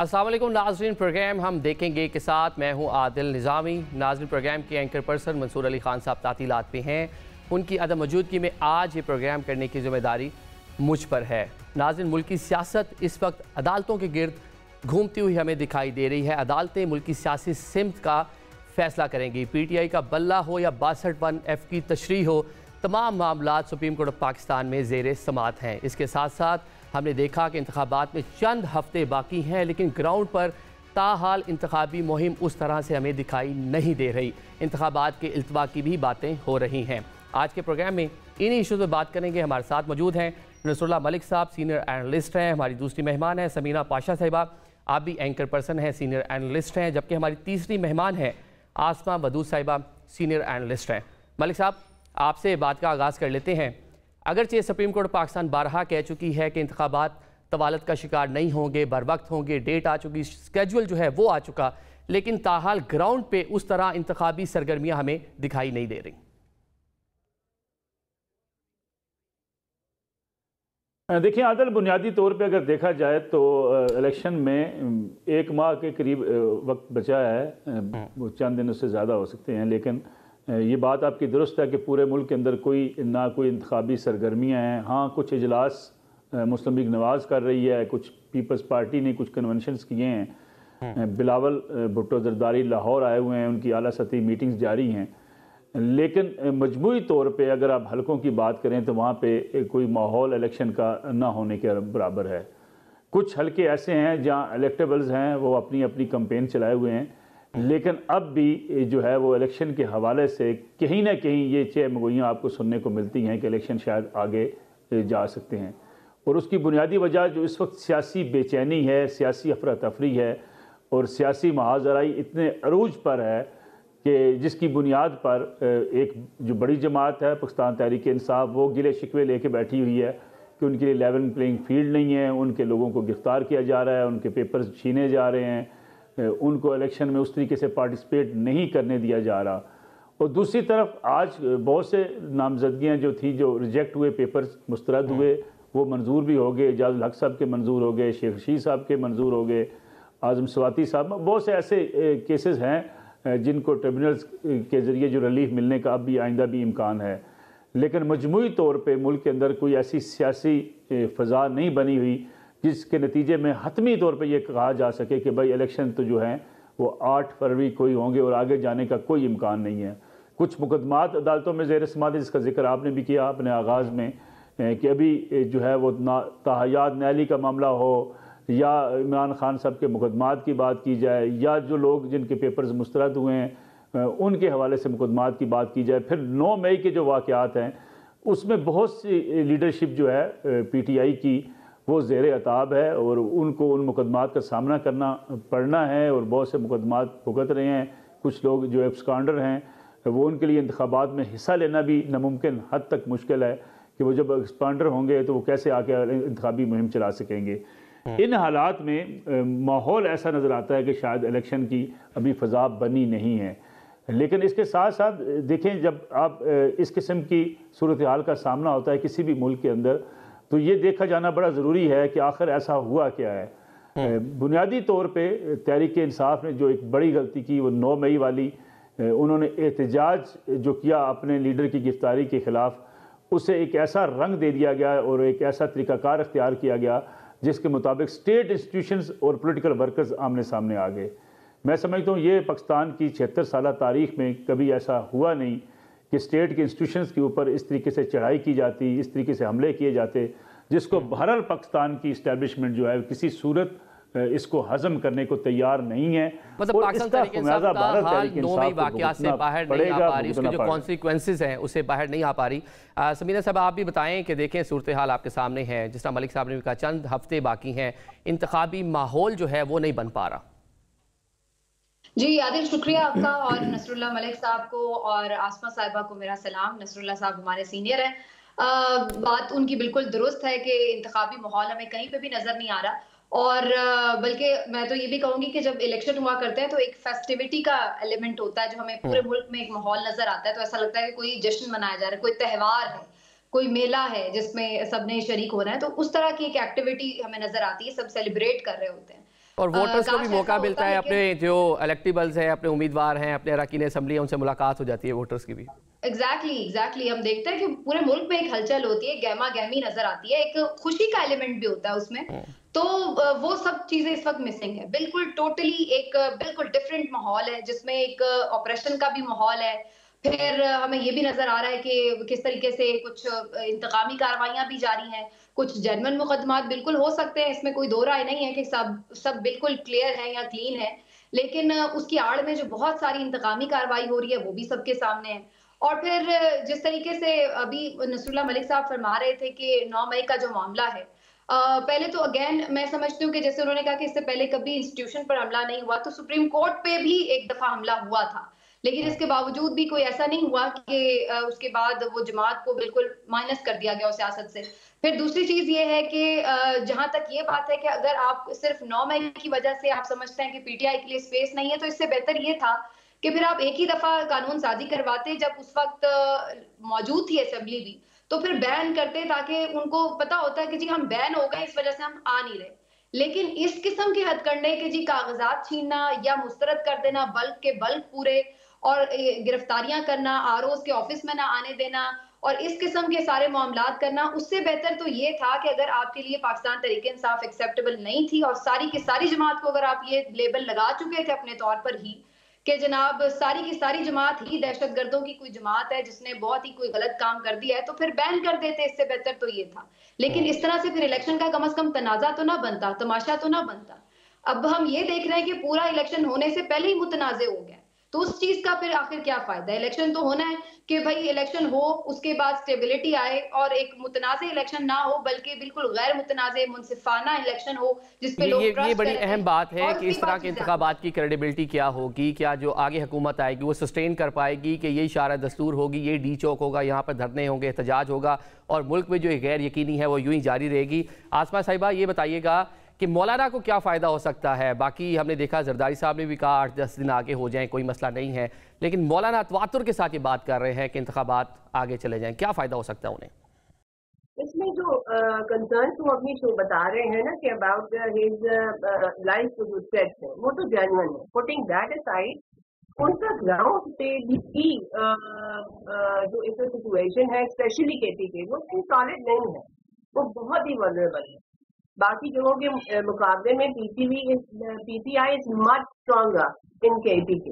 अस्सलाम वालेकुम नाज़रीन, प्रोग्राम हम देखेंगे के साथ मैं हूं आदिल निज़ामी। नाज़रीन, प्रोग्राम के एंकर पर्सन मंसूर अली ख़ान साहब तातीलात पे हैं। उनकी अदम मौजूदगी में आज ये प्रोग्राम करने की ज़िम्मेदारी मुझ पर है। नाज़रीन, मुल्क की सियासत इस वक्त अदालतों के गिर्द घूमती हुई हमें दिखाई दे रही है। अदालतें मुल्क की सियासी सिमत का फ़ैसला करेंगी। PTI का बल्ला हो या 62(1)F की तशरीह हो, तमाम मामला सुप्रीम कोर्ट ऑफ पाकिस्तान में ज़ेर समात हैं। इसके साथ साथ हमने देखा कि इंतखाबात में चंद हफ्ते बाकी हैं, लेकिन ग्राउंड पर ताहाल इंतखाबी मुहिम उस तरह से हमें दिखाई नहीं दे रही। इंतखाबात के इल्तवा की भी बातें हो रही हैं। आज के प्रोग्राम में इन्हीं इशूज़ पर बात करेंगे। हमारे साथ मौजूद हैं नसरुल्लाह मलिक साहब, सीनियर एनालिस्ट हैं। हमारी दूसरी मेहमान है समीना पाशा साहिबा, आप भी एंकर पर्सन हैं, सीनियर एनालिस्ट हैं। जबकि हमारी तीसरी मेहमान है आसमा बदूद साहिबा, सीनियर एनालिस्ट हैं। मलिक साहब, आपसे बात का आगाज़ कर लेते हैं। अगरचे सुप्रीम कोर्ट पाकिस्तान बारहा कह चुकी है कि इंतखाबात तवालत का शिकार नहीं होंगे, बर वक्त होंगे, डेट आ चुकी, स्केड्यूल जो है वो आ चुका, लेकिन ताहाल ग्राउंड पे उस तरह इंतखाबी सरगर्मियां हमें दिखाई नहीं दे रही। देखिए आदल, बुनियादी तौर पे अगर देखा जाए तो इलेक्शन में 1 माह के करीब वक्त बचा है। वो चंद दिन उससे ज़्यादा हो सकते हैं, लेकिन ये बात आपकी दुरुस्त है कि पूरे मुल्क के अंदर कोई इंतखाबी सरगर्मियाँ हैं। हाँ, कुछ इजलास मुस्लिम लीग नवाज़ कर रही है, कुछ पीपल्स पार्टी ने कुछ कन्वेंशंस किए हैं। बिलावल भुट्टो जरदारी लाहौर आए हुए हैं, उनकी आला सतही मीटिंग्स जारी हैं। लेकिन मजमूई तौर पे अगर आप हलकों की बात करें तो वहाँ पे कोई माहौल इलेक्शन का ना होने के बराबर है। कुछ हलके ऐसे हैं जहाँ इलेक्टेबल्स हैं, वो अपनी अपनी कैंपेन चलाए हुए हैं, लेकिन अब भी जो है वो इलेक्शन के हवाले से कहीं ना कहीं ये चहमगोइयाँ आपको सुनने को मिलती हैं कि इलेक्शन शायद आगे जा सकते हैं। और उसकी बुनियादी वजह जो इस वक्त सियासी बेचैनी है, सियासी अफरा तफरी है और सियासी महाजराई इतने अरूज पर है कि जिसकी बुनियाद पर एक जो बड़ी जमात है पाकिस्तान तहरीक इंसाफ, वो गिले शिकवे लेके बैठी हुई है कि उनके लिए लेवल प्लेइंग फील्ड नहीं है, उनके लोगों को गिरफ्तार किया जा रहा है, उनके पेपर्स छीने जा रहे हैं, उनको इलेक्शन में उस तरीके से पार्टिसिपेट नहीं करने दिया जा रहा। और दूसरी तरफ आज बहुत से नामजदगियाँ जो थी, जो रिजेक्ट हुए पेपर्स मुस्तरद हुए, वो मंजूर भी हो गए। एजाजुल हक साहब के मंजूर हो गए, शेख रशीद साहब के मंजूर हो गए, आज़म स्वाति साहब, बहुत से ऐसे केसेस हैं जिनको ट्रिब्यूनल्स के ज़रिए जो रिलीफ मिलने का अब भी आइंदा भी इम्कान है। लेकिन मजमूई तौर पे मुल्क के अंदर कोई ऐसी सियासी फ़ज़ा नहीं बनी हुई जिसके नतीजे में हतमी तौर पे ये कहा जा सके कि भाई इलेक्शन तो जो हैं वो 8 फरवरी को ही होंगे और आगे जाने का कोई इम्कान नहीं है। कुछ मुकदमात अदालतों में ज़ेर समाअत, जिसका जिक्र आपने भी किया अपने आगाज़ में कि अभी जो है वो ताहयात नैली का मामला हो या इमरान खान साहब के मुकदमात की बात की जाए या जो लोग जिनके पेपर्स मुस्तरद हुए हैं उनके हवाले से मुकदमात की बात की जाए। फिर 9 मई के जो वाक़यात हैं उसमें बहुत सी लीडरशिप जो है PTI की वो ज़ेर अताब है और उनको उन मुकदमात का सामना करना पड़ना है और बहुत से मुकदमात भुगत रहे हैं। कुछ लोग जो एब्सकॉन्डर हैं वो उनके लिए इंतखाबात में हिस्सा लेना भी नामुमकिन हद तक मुश्किल है कि वो जब एब्सकॉन्डर होंगे तो वो कैसे आके इंतखाबी मुहिम चला सकेंगे। इन हालात में माहौल ऐसा नज़र आता है कि शायद इलेक्शन की अभी फ़ज़ा बनी नहीं है। लेकिन इसके साथ साथ देखें, जब आप इस किस्म की सूरत हाल का सामना होता है किसी भी मुल्क के अंदर, तो ये देखा जाना बड़ा ज़रूरी है कि आखिर ऐसा हुआ क्या है। बुनियादी तौर पे तहरीक इंसाफ ने जो एक बड़ी गलती की वो 9 मई वाली, उन्होंने एहतजाज जो किया अपने लीडर की गिरफ्तारी के ख़िलाफ़, उसे एक ऐसा रंग दे दिया गया और एक ऐसा तरीक़ाकार इख्तियार किया गया जिसके मुताबिक स्टेट इंस्टीट्यूशंस और पॉलिटिकल वर्कर्स आमने सामने आ गए। मैं समझता हूँ ये पाकिस्तान की 76 साल तारीख़ में कभी ऐसा हुआ नहीं कि स्टेट के इंस्टीट्यूशंस के ऊपर इस तरीके से चढ़ाई की जाती, इस तरीके से हमले किए जाते, जिसको बहरहाल पाकिस्तान की इस्टेब्लिशमेंट जो है किसी सूरत इसको हज़म करने को तैयार नहीं है। मतलब पाकिस्तान तहरीक इंसाफ का हाल 9 मई वाक़यात से बाहर नहीं आ पा रही, उसके जो कॉन्सिक्वेंसेस हैं उससे बाहर नहीं आ पा रही। समीना साहब, आप भी बताएं कि देखें सूरत हाल आपके सामने है, जिस तरह मलिक साहब ने भी कहा चंद हफ्ते बाकी हैं, इंतखाबी माहौल जो है वो नहीं बन पा रहा। जी आदिल, शुक्रिया आपका और नसरुल्लाह मलिक साहब को और आसमा साहिबा को मेरा सलाम। नसरुल्लाह साहब हमारे सीनियर हैं, बात उनकी बिल्कुल दुरुस्त है कि इंतखाबी माहौल हमें कहीं पे भी नजर नहीं आ रहा। और बल्कि मैं तो ये भी कहूंगी कि जब इलेक्शन हुआ करते हैं तो एक फेस्टिविटी का एलिमेंट होता है जो हमें पूरे मुल्क में एक माहौल नजर आता है, तो ऐसा लगता है कि कोई जश्न मनाया जा रहा है, कोई त्यौहार है, कोई मेला है जिसमें सबने शरीक होना है। तो उस तरह की एक एक्टिविटी हमें नजर आती है, सब सेलिब्रेट कर रहे होते हैं। और वोटर्स को भी मौका मिलता है, अपने जो इलेक्टेबल्स हैं, अपने उम्मीदवार हैं, अपने अरकान असम्बली हैं, उनसे मुलाकात हो जाती है वोटर्स की भी। एग्जैक्टली हम देखते हैं कि पूरे मुल्क में एक हलचल होती है, गहमा गहमी नजर आती है, एक खुशी का एलिमेंट भी होता है उसमें। तो वो सब चीजें इस वक्त मिसिंग है। बिल्कुल टोटली एक बिल्कुल डिफरेंट माहौल है, जिसमें एक ऑपरेशन का भी माहौल है। फिर हमें ये भी नजर आ रहा है कि किस तरीके से कुछ इंतकामी कार्रवाइयां भी जारी हैं, कुछ जेन्युइन मुकदमात बिल्कुल हो सकते हैं, इसमें कोई दो राय नहीं है कि सब बिल्कुल क्लियर है या क्लीन है, लेकिन उसकी आड़ में जो बहुत सारी इंतकामी कार्रवाई हो रही है वो भी सबके सामने है। और फिर जिस तरीके से अभी नसरुल्लाह मलिक साहब फरमा रहे थे कि 9 मई का जो मामला है, पहले तो अगेन मैं समझती हूँ कि जैसे उन्होंने कहा कि इससे पहले कभी इंस्टीट्यूशन पर हमला नहीं हुआ, तो सुप्रीम कोर्ट पे भी एक दफा हमला हुआ था, लेकिन इसके बावजूद भी कोई ऐसा नहीं हुआ कि उसके बाद वो जमात को बिल्कुल माइनस कर दिया गया उस सियासत से। फिर दूसरी चीज ये है कि जहां तक ये बात है कि अगर आप सिर्फ 9 मई की वजह से आप समझते हैं कि पीटीआई के लिए स्पेस नहीं है, तो इससे बेहतर ये था कि फिर आप एक ही दफा कानून साजी करवाते जब उस वक्त मौजूद थी असेंबली भी, तो फिर बैन करते, ताकि उनको पता होता है कि जी हम बैन हो गए, इस वजह से हम आ नहीं रहे। लेकिन इस किस्म के हथकंडे के जी कागजात छीनना या मुस्तरद कर देना, बल्क के बल्क पूरे, और गिरफ्तारियां करना, आरओ के ऑफिस में ना आने देना, और इस किस्म के सारे मामलात करना, उससे बेहतर तो ये था कि अगर आपके लिए पाकिस्तान तहरीक इंसाफ एक्सेप्टेबल नहीं थी और सारी की सारी जमात को अगर आप ये लेबल लगा चुके थे अपने तौर पर ही कि जनाब सारी की सारी जमात ही दहशतगर्दों की कोई जमात है जिसने बहुत ही कोई गलत काम कर दिया है, तो फिर बैन कर देते, इससे बेहतर तो ये था। लेकिन इस तरह से फिर इलेक्शन का कम से कम तनाजा तो ना बनता, तमाशा तो ना बनता। अब हम ये देख रहे हैं कि पूरा इलेक्शन होने से पहले ही मुतनाज़े हो गया, तो उस चीज का फिर आखिर क्या फायदा है? इलेक्शन तो होना है कि भाई इलेक्शन हो, उसके बाद स्टेबिलिटी आए और एक मुतनाज़े इलेक्शन ना हो, बल्कि बिल्कुल गैर मुतनाज़े मुनसिफाना इलेक्शन हो, जिसपे लोग ये बड़ी अहम बात है कि इस तरह के इंतखाबात की क्रेडिबिलिटी क्या होगी, क्या जो आगे हुकूमत आएगी वो सस्टेन कर पाएगी कि ये इशारा दस्तूर होगी, ये डी चौक होगा, यहाँ पर धरने होंगे, एहतजाज होगा, और मुल्क में जो गैर यकीनी है वो यूं ही जारी रहेगी। आसमा साहिबा, ये बताइएगा कि मौलाना को क्या फ़ायदा हो सकता है? बाकी हमने देखा जरदारी साहब ने भी कहा 8-10 दिन आगे हो जाएं, कोई मसला नहीं है, लेकिन मौलाना तवातुर के साथ ये बात कर रहे हैं कि इंतखाबात आगे चले जाएं, क्या फ़ायदा हो सकता है उन्हें? इसमें जो कंसर्न वो अपनी शो बता रहे हैं ना कि अबाउट हिज लाइफ जो थ्रेट है वो तो जेन्युइन है। पुटिंग दैट असाइड, उनका ग्राउंड पे भी जो इस सिचुएशन है स्पेशली केपी के, वो सॉलिड नहीं है, वो बहुत ही वल्नरेबल है। बाकी जगहों के मुकाबले में PTI is much stronger in KP के।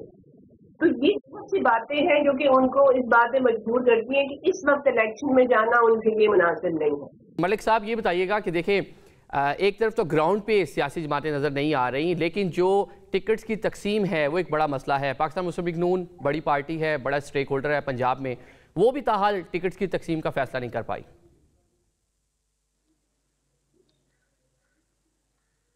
तो ये बहुत सी बातें हैं जो कि उनको इस बात में मजबूर करती हैं कि इस वक्त इलेक्शन में जाना उनके लिए मुनासिब नहीं है। मलिक साहब, ये बताइएगा कि देखें, एक तरफ तो ग्राउंड पे सियासी जमातें नज़र नहीं आ रही, लेकिन जो टिकट्स की तकसीम है वो एक बड़ा मसला है। पाकिस्तान मुस्लिम लीग नून बड़ी पार्टी है, बड़ा स्टेक होल्डर है पंजाब में, वो भी ताहाल टिकट्स की तकसीम का फैसला नहीं कर पाई।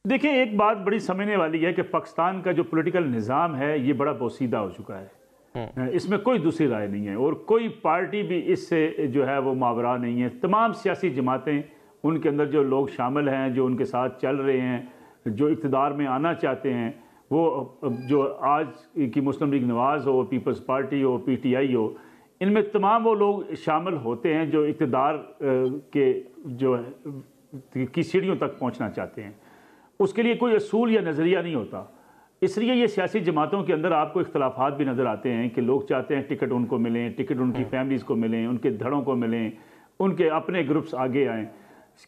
देखिए, एक बात बड़ी समझने वाली है कि पाकिस्तान का जो पॉलिटिकल निज़ाम है ये बड़ा पोसीदा हो चुका है, इसमें कोई दूसरी राय नहीं है, और कोई पार्टी भी इससे जो है वो मावरा नहीं है। तमाम सियासी जमातें, उनके अंदर जो लोग शामिल हैं, जो उनके साथ चल रहे हैं, जो इक़्तिदार में आना चाहते हैं, वो जो आज की मुस्लिम लीग नवाज़ हो, पीपल्स पार्टी हो, पीटीआई हो, इनमें तमाम वो लोग शामिल होते हैं जो इक़्तिदार के जो की सीढ़ियों तक पहुँचना चाहते हैं। उसके लिए कोई असूल या नज़रिया नहीं होता, इसलिए ये सियासी जमातों के अंदर आपको इख्तलाफात भी नज़र आते हैं कि लोग चाहते हैं टिकट उनको मिलें, टिकट उनकी फैमिलीज़ को मिलें, उनके धड़ों को मिलें, उनके अपने ग्रुप्स आगे आएँ,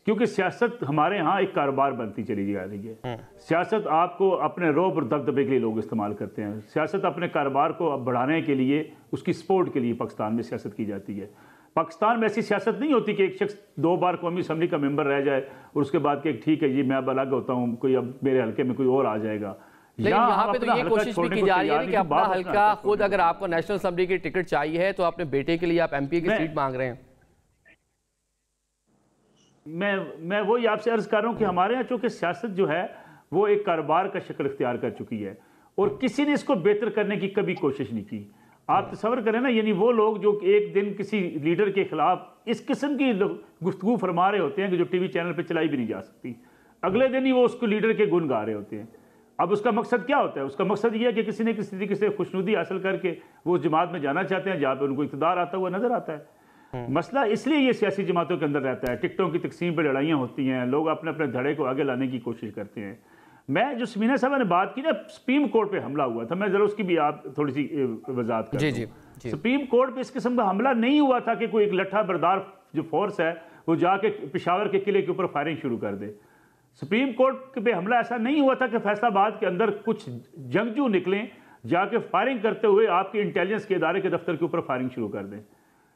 क्योंकि सियासत हमारे यहाँ एक कारोबार बनती चली जा रही है। सियासत आपको अपने रोब और दबदबे के लिए लोग इस्तेमाल करते हैं, सियासत अपने कारोबार को बढ़ाने के लिए, उसकी सपोर्ट के लिए पाकिस्तान में सियासत की जाती है। पाकिस्तान में ऐसी सियासत नहीं होती कि एक शख्स 2 बार कौमी असम्बली का मेंबर रह जाए और उसके बाद कि ठीक है जी मैं अब अलग होता हूँ, कोई अब मेरे हल्के में कोई और आ जाएगा। यहाँ पे तो ये कोशिश भी की जा रही है कि अपना हल्का खुद, अगर आपको नेशनल असम्बली की टिकट चाहिए है तो अपने बेटे के लिए आप एमपी की सीट मांग रहे हैं। मैं वही आपसे अर्ज कर रहा हूँ कि हमारे यहाँ चूँकि सियासत जो है वो एक कारोबार का शक्ल इख्तियार कर चुकी है और किसी ने इसको बेहतर करने की कभी कोशिश नहीं की। आप तसव्वुर करें ना, यानी वो लोग जो एक दिन किसी लीडर के खिलाफ इस किस्म की गुफ्तगू फरमा रहे होते हैं कि जो टीवी चैनल पे चलाई भी नहीं जा सकती, अगले दिन ही वो उसको लीडर के गुण गा रहे होते हैं। अब उसका मकसद क्या होता है? उसका मकसद ये है कि किसी न किसी तरीके से खुशनुदी हासिल करके वो जमात में जाना चाहते हैं जहाँ पे उनको इक़्तिदार आता हुआ नजर आता है। मसला इसलिए ये सियासी जमातों के अंदर रहता है, टिकटों की तकसीम पर लड़ाइयाँ होती हैं, लोग अपने अपने धड़े को आगे लाने की कोशिश करते हैं। मैं जो समीना साहब ने बात की ना, सुप्रीम कोर्ट पे हमला हुआ था, मैं जरा उसकी भी आप थोड़ी सी वजाहत कर दूं। सुप्रीम कोर्ट पे इस किस्म का हमला नहीं हुआ था कि कोई एक लट्ठा बरदार जो फोर्स है वो जाके पेशावर के किले के ऊपर फायरिंग शुरू कर दे। सुप्रीम कोर्ट पे हमला ऐसा नहीं हुआ था कि फैसलाबाद के अंदर कुछ जंगजू निकलें, जाके फायरिंग करते हुए आपके इंटेलिजेंस के इदारे के दफ्तर के ऊपर फायरिंग शुरू कर दें।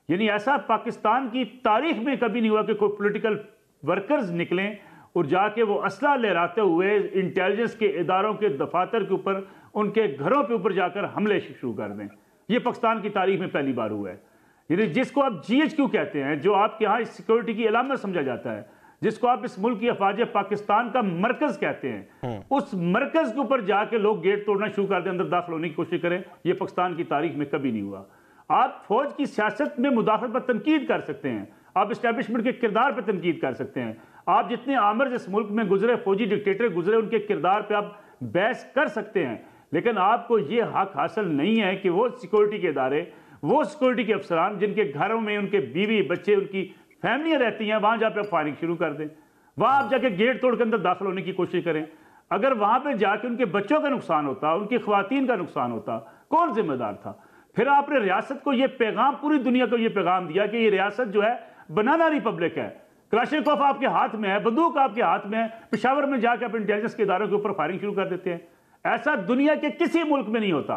यानी ऐसा पाकिस्तान की तारीख में कभी नहीं हुआ कि कोई पॉलिटिकल वर्कर्स निकलें और जाके वो असला लहराते हुए इंटेलिजेंस के इदारों के दफातर के ऊपर, उनके घरों के ऊपर जाकर हमले शुरू कर दें। ये पाकिस्तान की तारीख में पहली बार हुआ है। यानी जिसको आप GHQ कहते हैं, जो आपके यहाँ सिक्योरिटी की अलामत समझा जाता है, जिसको आप इस मुल्क की अफवाज पाकिस्तान का मरकज कहते हैं, उस मरकज के ऊपर जाके लोग गेट तोड़ना शुरू कर दें, अंदर दाखिल होने की कोशिश करें, ये पाकिस्तान की तारीख में कभी नहीं हुआ। आप फौज की सियासत में मुदाखलत पर तनकीद कर सकते हैं, आप इस्टेब्लिशमेंट के किरदार पर तनकीद कर सकते हैं, आप जितने आमर इस मुल्क में गुजरे, फौजी डिक्टेटर गुजरे, उनके किरदार पर आप बहस कर सकते हैं, लेकिन आपको ये हक हासिल नहीं है कि वो सिक्योरिटी के इदारे, वो सिक्योरिटी के अफसरान जिनके घरों में उनके बीवी बच्चे, उनकी फैमिलियां रहती हैं, वहां जाकर फायरिंग शुरू कर दें, वहां आप जाके गेट तोड़ के अंदर दाखिल होने की कोशिश करें। अगर वहां पे जाके उनके बच्चों का नुकसान होता, उनकी ख्वातीन का नुकसान होता, कौन जिम्मेदार था? फिर आपने रियासत को ये पैगाम, पूरी दुनिया को ये पैगाम दिया कि ये रियासत जो है बनाना रिपब्लिक है, क्लाशनिकोव आपके हाथ में है, बंदूक आपके हाथ में है, पेशावर में जाकर आप इंटेलिजेंस के इदारों के ऊपर फायरिंग शुरू कर देते हैं। ऐसा दुनिया के किसी मुल्क में नहीं होता।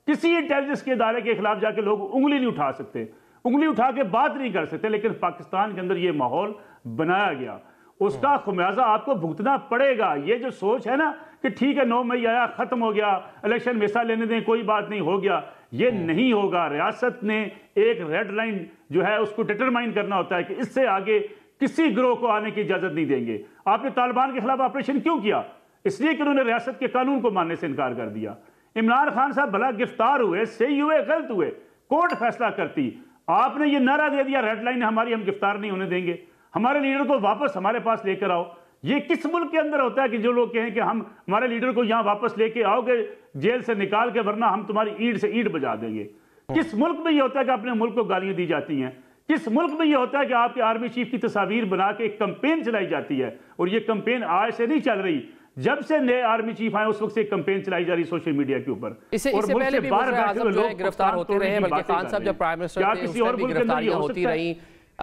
किसी इंटेलिजेंस के इदारे के खिलाफ जाके लोग उंगली नहीं उठा सकते, उंगली उठा के बात नहीं कर सकते, लेकिन पाकिस्तान के अंदर ये माहौल बनाया गया, उसका खुमियाजा आपको भुगतना पड़ेगा। ये जो सोच है ना कि ठीक है 9 मई आया, खत्म हो गया, इलेक्शन में हिस्सा लेने दें, कोई बात नहीं, हो गया, ये नहीं होगा। रियासत ने एक रेड लाइन जो है उसको डिटरमाइन करना होता है कि इससे आगे किसी गिरोह को आने की इजाजत नहीं देंगे। आपने तालिबान के खिलाफ ऑपरेशन क्यों किया? इसलिए कि उन्होंने रियासत के कानून को मानने से इनकार कर दिया। इमरान खान साहब भला गिरफ्तार हुए, सही हुए, गलत हुए, कोर्ट फैसला करती, आपने ये नारा दे दिया रेड लाइन हमारी, हम गिरफ्तार नहीं होने देंगे, हमारे लीडर को वापस हमारे पास लेकर आओ। ये किस मुल्क के अंदर होता है कि जो लोग कहें कि हम हमारे लीडर को यहां वापस लेके आओगे जेल से निकाल के, वरना हम तुम्हारी ईंट से ईंट बजा देंगे? किस मुल्क में ये होता है कि अपने मुल्क को गालियां दी जाती हैं? किस मुल्क में ये होता है कि आपके आर्मी चीफ की तस्वीर बना के एक कंपेन चलाई जाती है? और ये कंपेन आज से नहीं चल रही, जब से नए आर्मी चीफ आए उस वक्त से कंपेन चलाई जा रही सोशल मीडिया के ऊपर। इससे पहले भी लोग गिरफ्तार होते रहे, बल्कि खान साहब जब प्राइम मिनिस्टर थे उस टाइम भी गिरफ्तारियां होती रही,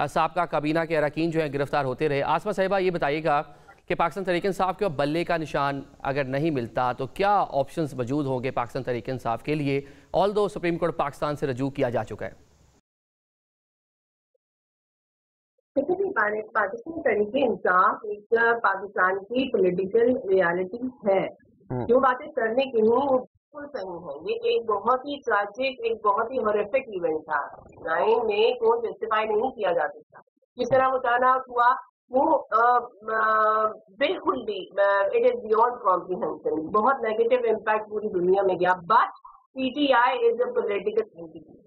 साबका काबीना के अरकान जो है गिरफ्तार होते रहे। आसमा साहिबा ये बताइएगा कि पाकिस्तान तहरीक इंसाफ के बल्ले का निशान अगर नहीं मिलता तो क्या ऑप्शंस मौजूद होंगे पाकिस्तान तहरीक इंसाफ के लिए, ऑल्दो सुप्रीम कोर्ट पाकिस्तान से रजू किया जा चुका है? पाकिस्तान तहरीक इंसाफ एक पाकिस्तान की पॉलिटिकल रियलिटी है। जो बातें करने की नहीं वो बिल्कुल सही है। ये एक बहुत ही ट्रैजिक, एक बहुत ही हॉरिफिक इवेंट था। 9 मई को जस्टिफाई नहीं किया जा सकता। जिस तरह मुताना हुआ वो बिल्कुल भी इट इज बियॉन्ड कॉम्प्रिहेंशन। बहुत नेगेटिव इम्पैक्ट पूरी दुनिया में गया। But PTI is a political entity.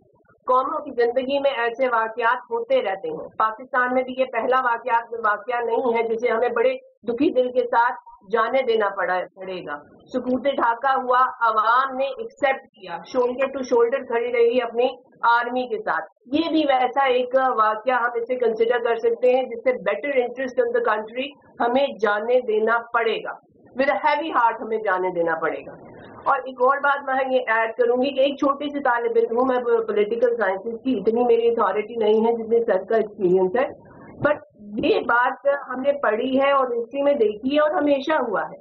कौमों की जिंदगी में ऐसे वाकयात होते रहते हैं। पाकिस्तान में भी ये पहला वाकया नहीं है जिसे हमें बड़े दुखी दिल के साथ जाने देना पड़ेगा। सुकूते ढाका हुआ, अवाम ने एक्सेप्ट किया, शोल्डर टू शोल्डर खड़ी रही अपनी आर्मी के साथ। ये भी वैसा एक वाकया हम इसे कंसिडर कर सकते हैं जिससे better interest of the country हमें जाने देना पड़ेगा। विद हैवी हार्ट हमें जाने देना पड़ेगा। और एक और बात मैं ये ऐड करूंगी कि एक छोटी सी तालिब इल्म हूँ मैं पॉलिटिकल साइंसेज की, इतनी मेरी अथॉरिटी नहीं है जितनी सर का एक्सपीरियंस है, बट ये बात हमने पढ़ी है और हिस्ट्री में देखी है और हमेशा हुआ है।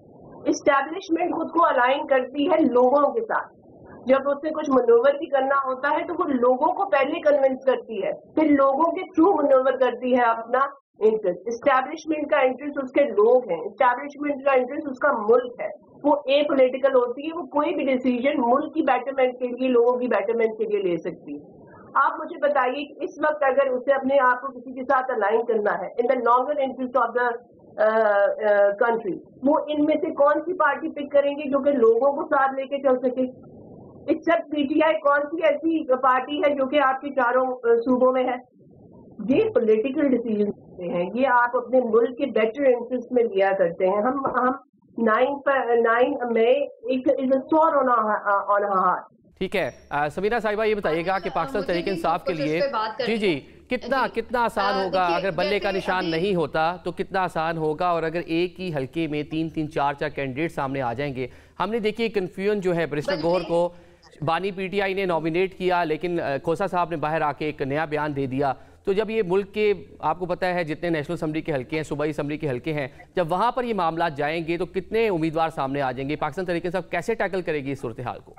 इस्टेब्लिशमेंट खुद को अलाइन करती है लोगों के साथ। जब उससे कुछ मनोवर भी करना होता है तो वो लोगों को पहले कन्विंस करती है, फिर लोगों के थ्रू मनोवर करती है अपना इंटरेस्ट। इस्टेब्लिशमेंट का इंटरेस्ट उसके लोग हैं, इस्टेब्लिशमेंट का इंटरेस्ट उसका मुल्क है। वो ए पॉलिटिकल होती है, वो कोई भी डिसीजन मुल्क की बेटरमेंट के लिए, लोगों की बेटरमेंट के लिए ले सकती है। आप मुझे बताइए कि इस वक्त अगर उसे अपने आप को किसी के साथ अलाइन करना है in the longer interest of the country, वो इनमें से कौन सी पार्टी पिक करेंगे जो कि लोगों को साथ लेके चल सके? एक्सेप्ट PTI कौन सी ऐसी पार्टी है जो कि आपके चारों सूबों में है? ये पॉलिटिकल डिसीजन हैं, ये आप अपने मुल्क के बेटर इंटरेस्ट में लिया करते हैं। हम 9 May is a sore on our heart. ठीक है। समीरा साहिबा ये बताइएगा कि पाकिस्तान तहरीक इंसाफ के लिए जी कितना आसान होगा अगर बल्ले का निशान नहीं होता, तो कितना आसान होगा, और अगर एक ही हल्के में 3-3, 4-4 कैंडिडेट सामने आ जाएंगे। हमने देखिए कन्फ्यूजन जो है बैरिस्टर गौहर को बानी पीटीआई ने नॉमिनेट किया, लेकिन खोसा साहब ने बाहर आके एक नया बयान दे दिया। तो जब ये मुल्क के आपको पता है जितने नेशनल असम्बली के हल्के हैं, सूबाई असम्बली के हल्के हैं, जब वहाँ पर ये मामला जाएंगे तो कितने उम्मीदवार सामने आ जाएंगे? पाकिस्तान तहरीक इंसाफ कैसे टैकल करेगी इस सूरत हाल को?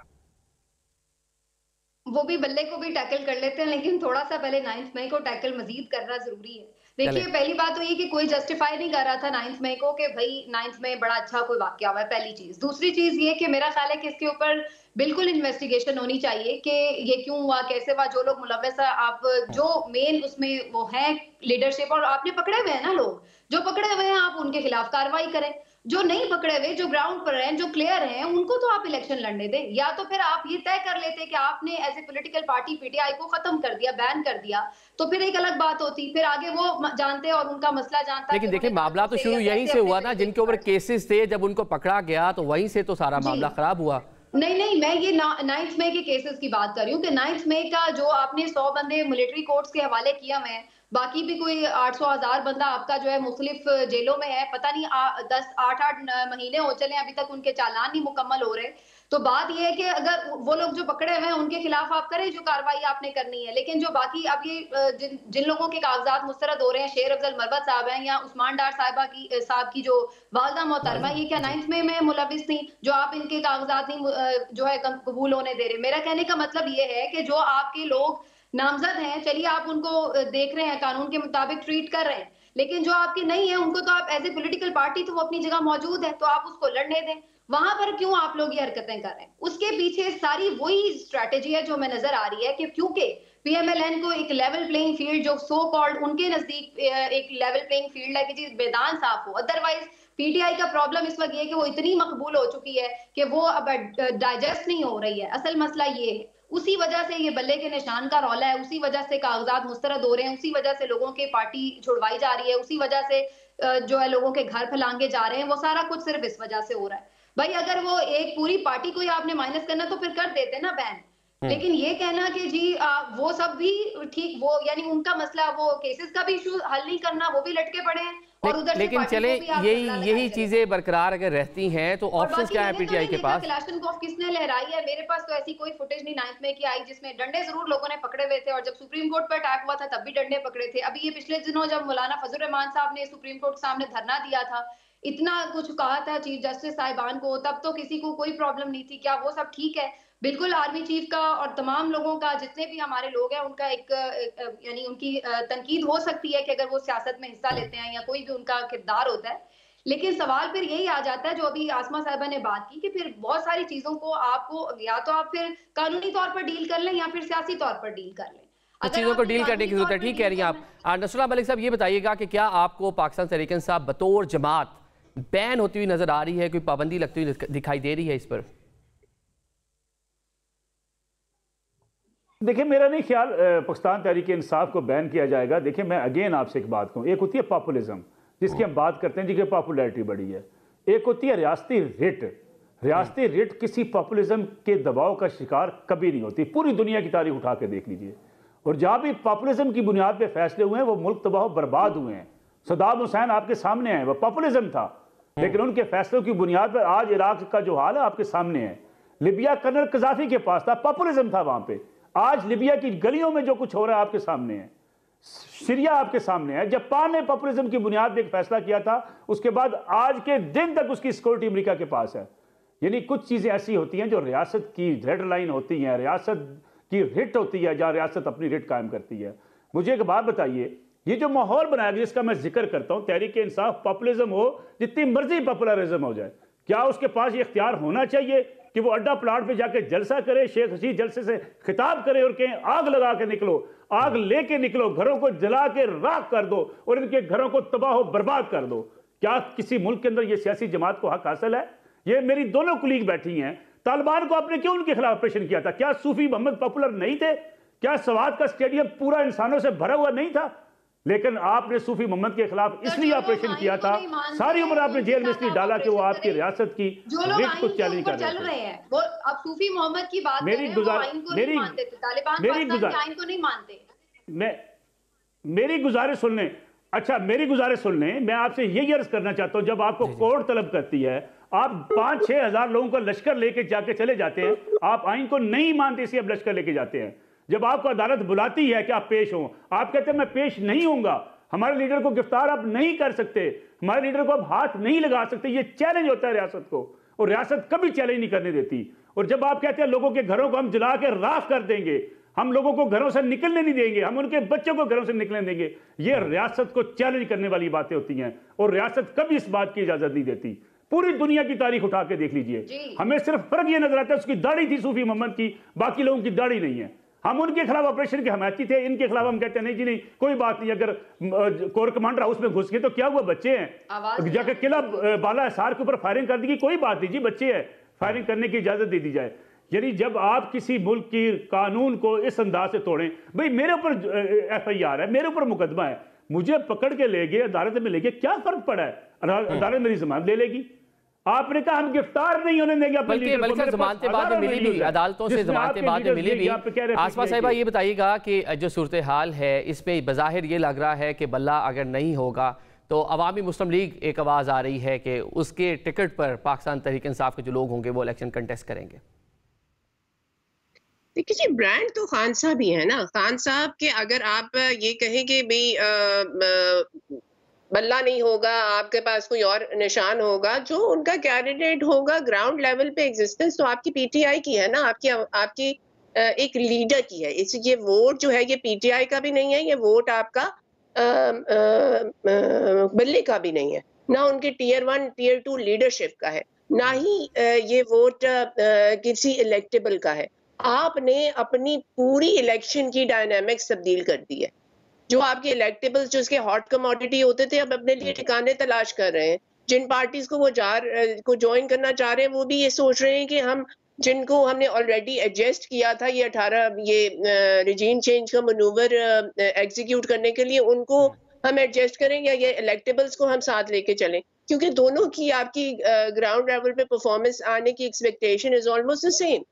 वो भी बल्ले को भी टैकल कर लेते हैं, लेकिन थोड़ा सा पहले 9 मई को टैकल मजीद करना जरूरी है। देखिए, पहली बात तो ये कि कोई जस्टिफाई नहीं कर रहा था 9 मई को कि भाई 9 मई बड़ा अच्छा कोई वाकया हुआ है, पहली चीज। दूसरी चीज ये कि मेरा ख्याल है कि इसके ऊपर बिल्कुल इन्वेस्टिगेशन होनी चाहिए कि ये क्यों हुआ, कैसे हुआ, जो लोग मुलव्वस है, आप जो मेन उसमें वो है लीडरशिप, और आपने पकड़े हुए हैं ना लोग, जो पकड़े हुए हैं आप उनके खिलाफ कार्रवाई करें। जो नहीं पकड़े हुए, जो ग्राउंड पर हैं, जो क्लियर हैं, उनको तो आप इलेक्शन लड़ने दें। या तो फिर आप ये तय कर लेते कि आपने as a political party PTI को खत्म कर दिया, बैन कर दिया, तो फिर एक अलग बात होती, फिर आगे वो जानते और उनका मसला जानता। लेकिन देखिए मामला तो शुरू यहीं से हुआ ना, जिनके ऊपर केसेस थे, जब उनको पकड़ा गया तो वहीं से तो सारा मामला खराब हुआ। नहीं, मैं ये 9 मई के केसेस की बात कर रही हूँ कि 9 मई का जो आपने 100 बंदे मिलिट्री कोर्ट्स के हवाले किया, मैं बाकी भी कोई 800,000 बंदा आपका जो है मुख्तलिफ जेलों में है, पता नहीं 8 महीने हो चले अभी तक उनके चालान नहीं मुकम्मल हो रहे। तो बात यह है कि अगर वो लोग जो पकड़े हुए हैं उनके खिलाफ आप करें जो कार्रवाई आपने करनी है, लेकिन जो बाकी अब ये जिन लोगों के कागजात मुस्तरद हो रहे हैं, शेर अफजल मरवत साहब हैं या उस्मान डार साहब की जो वालदा मोहतरमा, ये क्या 9 मई में मुलविस थी जो आप इनके कागजात नहीं जो है कबूल होने दे रहे? मेरा कहने का मतलब ये है कि जो आपके लोग नामजद हैं, चलिए आप उनको देख रहे हैं, कानून के मुताबिक ट्रीट कर रहे हैं, लेकिन जो आपके नहीं है उनको तो आप एज ए पॉलिटिकल पार्टी तो वो अपनी जगह मौजूद है, तो आप उसको लड़ने दें। वहां पर क्यों आप लोग ये हरकतें कर रहे हैं? उसके पीछे सारी वही स्ट्रैटेजी है जो मैं नजर आ रही है कि क्योंकि पीएमएलएन को एक लेवल प्लेइंग फील्ड, जो सो कॉल्ड उनके नजदीक एक लेवल प्लेइंग फील्ड है कि जी मैदान साफ हो। अदरवाइज पीटीआई का प्रॉब्लम इस वक्त ये है कि वो इतनी मकबूल हो चुकी है कि वो अब डाइजेस्ट नहीं हो रही है। असल मसला ये है, उसी वजह से ये बल्ले के निशान का रौला है, उसी वजह से कागजात मुस्तरद हो रहे हैं, उसी वजह से लोगों की पार्टी छुड़वाई जा रही है, उसी वजह से जो है लोगों के घर फैलांगे जा रहे हैं। वो सारा कुछ सिर्फ इस वजह से हो रहा है। भाई अगर वो एक पूरी पार्टी को ही आपने माइनस करना तो फिर कर देते ना बैन, लेकिन ये कहना कि जी वो सब भी ठीक, वो यानी उनका मसला, वो केसेस का भी इशू हल नहीं करना, वो भी लटके पड़े हैं, और उधर लेकिन चले यही चीजें बरकरार अगर रहती हैं तो ऑप्शंस क्या है पीटीआई के पास? क्लाशनकोफ किसने लहराई है? मेरे पास तो ऐसी कोई फुटेज नहीं 9 मई की आई जिसमें डंडे जरूर लोगों ने पकड़े हुए थे, और जब सुप्रीम कोर्ट पर अटैक हुआ था तब भी डंडे पकड़े थे। अभी ये पिछले दिनों जब मौलाना फजल रहमान साहब ने सुप्रीम कोर्ट के सामने धरना दिया था, इतना कुछ कहा था चीफ जस्टिस साहिबान को, तब तो किसी को कोई प्रॉब्लम नहीं थी। क्या वो सब ठीक है? बिल्कुल आर्मी चीफ का और तमाम लोगों का, जितने भी हमारे लोग हैं, उनका एक यानी उनकी तनकीद हो सकती है कि अगर वो सियासत में हिस्सा लेते हैं या कोई भी उनका किरदार होता है, लेकिन सवाल फिर यही आ जाता है जो अभी आसमा साहिबा ने बात की कि फिर बहुत सारी चीजों को आपको या तो आप फिर कानूनी तौर पर डील कर लें या फिर सियासी तौर पर डील कर लें। चीजों को डील करने की जरूरत है, ठीक कह रही हैं आप। नसरुल्लाह मलिक साहब ये बताइएगा कि क्या आपको पाकिस्तान तहरीक इंसाफ बतौर जमात बैन होती हुई नजर आ रही है, कोई पाबंदी लगती हुई दिखाई दे रही है इस पर? देखिए, मेरा नहीं ख्याल पाकिस्तान तहरीक इंसाफ को बैन किया जाएगा। देखिए, मैं अगेन आपसे एक बात कहूँ, एक होती है पॉपुलिज्म जिसकी हम बात करते हैं, जिसकी पॉपुलैरिटी बढ़ी है, एक होती है रियासती रिट। रियासती रिट किसी पॉपुलिज्म के दबाव का शिकार कभी नहीं होती। पूरी दुनिया की तारीख उठा के देख लीजिए, और जहाँ भी पॉपुलिज्म की बुनियाद पर फैसले हुए हैं वो मुल्क तबाह बर्बाद हुए हैं। सद्दाम हुसैन आपके सामने है, वह पॉपुलिज्म था, लेकिन उनके फैसलों की बुनियाद पर आज इराक का जो हाल है आपके सामने है। लिबिया कर्नल कजाफी के पास था, पॉपुलिज्म था वहां पे। आज लिबिया की गलियों में जो कुछ हो रहा है आपके सामने है। सीरिया आपके सामने है। जापान ने पॉपुलिज्म की बुनियाद पर एक फैसला किया था, उसके बाद आज के दिन तक उसकी सिक्योरिटी अमेरिका के पास है। यानी कुछ चीजें ऐसी होती हैं जो रियासत की रेड लाइन होती हैं, रियासत की रिट होती है, जहां रियासत अपनी रिट कायम करती है। मुझे एक बात बताइए, ये जो माहौल बनाया गया जिसका मैं जिक्र करता हूं, तहरीक इंसाफ पॉपुलिज्म हो, जितनी मर्जी पॉपुलरिज्म हो जाए, क्या उसके पास ये इख्तियार होना चाहिए कि वो अड्डा प्लाट पे जाके जलसा करे, शेख हसीन जलसे से खिताब करे और कहें आग लगा के निकलो, आग लेके निकलो, घरों को जला के राख कर दो और इनके घरों को तबाह बर्बाद कर दो? क्या किसी मुल्क के अंदर ये सियासी जमात को हक हासिल है? ये मेरी दोनों कुलीग बैठी हैं, तालिबान को आपने क्यों उनके खिलाफ ऑपरेशन किया था? क्या सूफी मोहम्मद पॉपुलर नहीं थे? क्या सवात का स्टेडियम पूरा इंसानों से भरा हुआ नहीं था? लेकिन आपने सूफी मोहम्मद के खिलाफ इसलिए ऑपरेशन किया था, सारी उम्र आपने जेल में इसलिए डाला कि वो आपकी रियासत की रिट को चैलेंज कर रहे हैं। वो अब सूफी मोहम्मद की बात कर रहे हैं, वो आइन को नहीं मानते थे, तालिबान पाकिस्तान के आइन को नहीं मानते। मेरी गुजारिश सुन लें, अच्छा मेरी गुजारिश सुन लें, मैं आपसे यही अर्ज करना चाहता हूं, जब आपको कोर्ट तलब करती है, आप 5-6 हजार लोगों का लश्कर लेके जाके चले जाते हैं, आप आइन को नहीं मानते इसलिए आप लश्कर लेके जाते हैं। जब आपको अदालत बुलाती है कि आप पेश हों, आप कहते हैं मैं पेश नहीं होऊंगा, हमारे लीडर को गिरफ्तार आप नहीं कर सकते, हमारे लीडर को आप हाथ नहीं लगा सकते, ये चैलेंज होता है रियासत को, और रियासत कभी चैलेंज नहीं करने देती। और जब आप कहते हैं लोगों के घरों को हम जला के राख कर देंगे, हम लोगों को घरों से निकलने नहीं देंगे, हम उनके बच्चों को घरों से निकलने देंगे, ये रियासत को चैलेंज करने वाली बातें होती हैं, और रियासत कभी इस बात की इजाजत नहीं देती। पूरी दुनिया की तारीख उठा के देख लीजिए, हमें सिर्फ फर्क ये नजर आता है उसकी दाढ़ी थी सूफी मोहम्मद की, बाकी लोगों की दाढ़ी नहीं है। हम उनके खिलाफ ऑपरेशन के हमायती थे, इनके खिलाफ हम कहते हैं नहीं जी नहीं कोई बात नहीं, अगर कोर कमांडर हाउस में घुस गए तो क्या हुआ, बच्चे हैं, जाकर किला बाला हिसार के ऊपर फायरिंग कर दी, कोई बात नहीं जी, बच्चे हैं, फायरिंग करने की इजाजत दे दी जाए। यानी जब आप किसी मुल्क की कानून को इस अंदाज से तोड़ें, भाई मेरे ऊपर FIR है, मेरे ऊपर मुकदमा है, मुझे पकड़ के ले गए अदालत में ले गए, क्या फर्क पड़ा है, अदालत मेरी जमानत ले लेगी। आपने कहा हम गिरफ्तार नहीं होने देंगे, बल्कि जमानतें बाद में मिली भी, अदालतों से जमानतें बाद में मिली भी। आसमा साहिबा ये बताइएगा कि जो सूरत हाल है इसमें बज़ाहिर ये लग रहा है कि बल्ला अगर नहीं होगा तो अवामी मुस्लिम लीग एक आवाज़ आ रही है कि उसके टिकट पर पाकिस्तान तहरीक इंसाफ के जो लोग होंगे वो इलेक्शन कंटेस्ट करेंगे। देखिए जी, ब्रांड तो खान साहब ही है ना। खान साहब के अगर आप ये कहें कि भाई बल्ला नहीं होगा, आपके पास कोई और निशान होगा, जो उनका कैंडिडेट होगा ग्राउंड लेवल पे एग्जिस्टेंस तो आपकी PTI की है ना, आपकी एक लीडर की है। इस ये वोट जो है ये PTI का भी नहीं है, ये वोट आपका बल्ले का भी नहीं है, ना उनके Tier 1 Tier 2 लीडरशिप का है, ना ही ये वोट किसी इलेक्टेबल का है। आपने अपनी पूरी इलेक्शन की डायनामिक्स तब्दील कर दी है। जो आपके इलेक्टेबल्स जो उसके हॉट कमोडिटी होते थे, अब अपने लिए ठिकाने तलाश कर रहे हैं। जिन पार्टीज को वो ज्वाइन करना चाह रहे हैं वो भी ये सोच रहे हैं कि हम जिनको हमने ऑलरेडी एडजस्ट किया था ये 18 ये रिजीम चेंज का मनूवर एग्जीक्यूट करने के लिए, उनको हम एडजस्ट करें या ये इलेक्टेबल्स को हम साथ लेके चलें, क्योंकि दोनों की आपकी ग्राउंड लेवल पे परफॉर्मेंस आने की expectation is almost the same.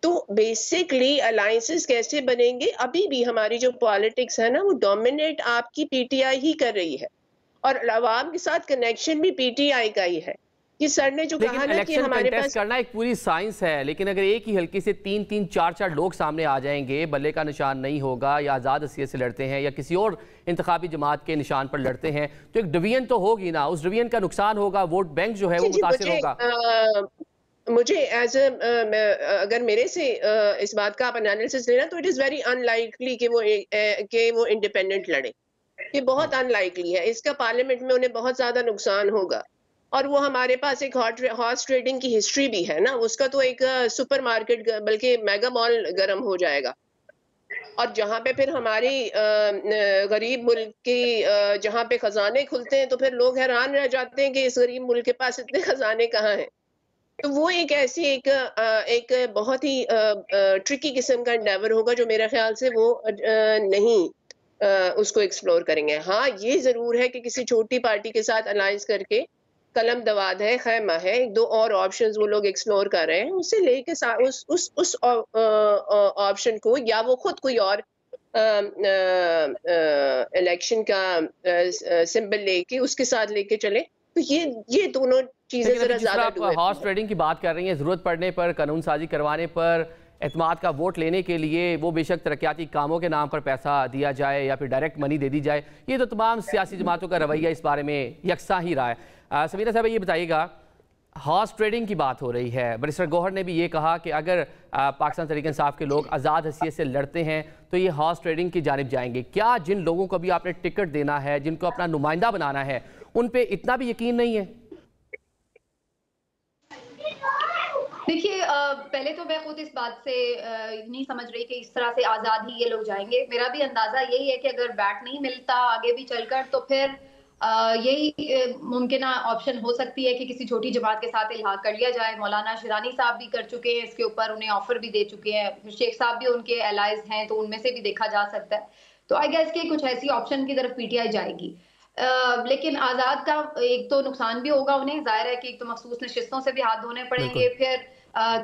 तो बेसिकली अलायंसेस कैसे बनेंगे, अभी भी हमारी जो पॉलिटिक्स है ना वो डोमिनेट आपकी PTI ही कर रही है, और अवाम के साथ कनेक्शन भी PTI का ही है। कि सर ने जो कहा ना कि हमारे पास करना एक पूरी साइंस है, लेकिन अगर एक ही हल्के से 3-3, 4-4 लोग सामने आ जाएंगे, बल्ले का निशान नहीं होगा या आज़ाद हसीयत से लड़ते हैं या किसी और इंतखाबी जमात के निशान पर लड़ते हैं, तो एक डिवीजन तो होगी ना, उस डिवीजन का नुकसान होगा, वोट बैंक जो है वो मुतासिर होगा। मुझे अगर मेरे से इस बात का आप एनालिसिस लेना तो इट इज वेरी अनलाइकली कि वो इंडिपेंडेंट लड़े, ये बहुत अनलाइकली है। इसका पार्लियामेंट में उन्हें बहुत ज्यादा नुकसान होगा, और वो हमारे पास एक हॉर्स ट्रेडिंग की हिस्ट्री भी है ना, उसका तो एक सुपरमार्केट बल्कि मेगा मॉल गर्म हो जाएगा। और जहाँ पे फिर हमारी गरीब मुल्क की जहाँ पे खजाने खुलते हैं तो फिर लोग हैरान रह जाते हैं कि इस गरीब मुल्क के पास इतने खजाने कहाँ हैं। तो वो एक ऐसी एक बहुत ही ट्रिकी किस्म का एंडेवर होगा जो मेरे ख्याल से वो नहीं उसको एक्सप्लोर करेंगे। हाँ, ये जरूर है कि किसी छोटी पार्टी के साथ अलायंस करके कलम दवाद है, खैमा है, 2 और ऑप्शंस वो लोग एक्सप्लोर कर रहे हैं, उससे लेके उस ऑप्शन को या वो खुद कोई और इलेक्शन का सिंबल लेके उसके साथ लेके चले। तो ये दोनों चीजें जरा ज्यादा हॉर्स ट्रेडिंग की बात कर रही हैं, जरूरत पड़ने पर कानून साजी करवाने पर एतमाद का वोट लेने के लिए वो बेशक तरक्याती कामों के नाम पर पैसा दिया जाए या फिर डायरेक्ट मनी दे दी जाए, ये तो तमाम सियासी जमातों का रवैया इस बारे में यकसा ही रहा है। समीरा साहब ये बताइएगा, हॉर्स ट्रेडिंग की बात हो रही है, बैरिस्टर गौहर ने भी ये कहा कि अगर पाकिस्तान तहरीक इंसाफ के लोग आज़ाद हैसियत से लड़ते हैं तो ये हॉर्स ट्रेडिंग की जानिब जाएंगे। क्या जिन लोगों को भी आपने टिकट देना है, जिनको अपना नुमाइंदा बनाना है, उन पे इतना भी यकीन नहीं है? देखिए, पहले तो मैं खुद इस बात से नहीं समझ रही कि इस तरह से आज़ाद ही ये लोग जाएंगे। मेरा भी अंदाजा यही है कि अगर बैट नहीं मिलता आगे भी चलकर तो फिर यही मुमकिन ऑप्शन हो सकती है कि किसी छोटी जमात के साथ इल्हाक कर लिया जाए। मौलाना शिरानी साहब भी कर चुके हैं इसके ऊपर, उन्हें ऑफर भी दे चुके हैं, शेख साहब भी उनके एलाइज हैं तो उनमें से भी देखा जा सकता है। तो आई गेस कि कुछ ऐसी ऑप्शन की तरफ पीटीआई जाएगी। लेकिन आजाद का एक तो नुकसान भी होगा उन्हें, जाहिर है कि एक तो मखसूस नशिस्तों से भी हाथ धोने पड़ेंगे, फिर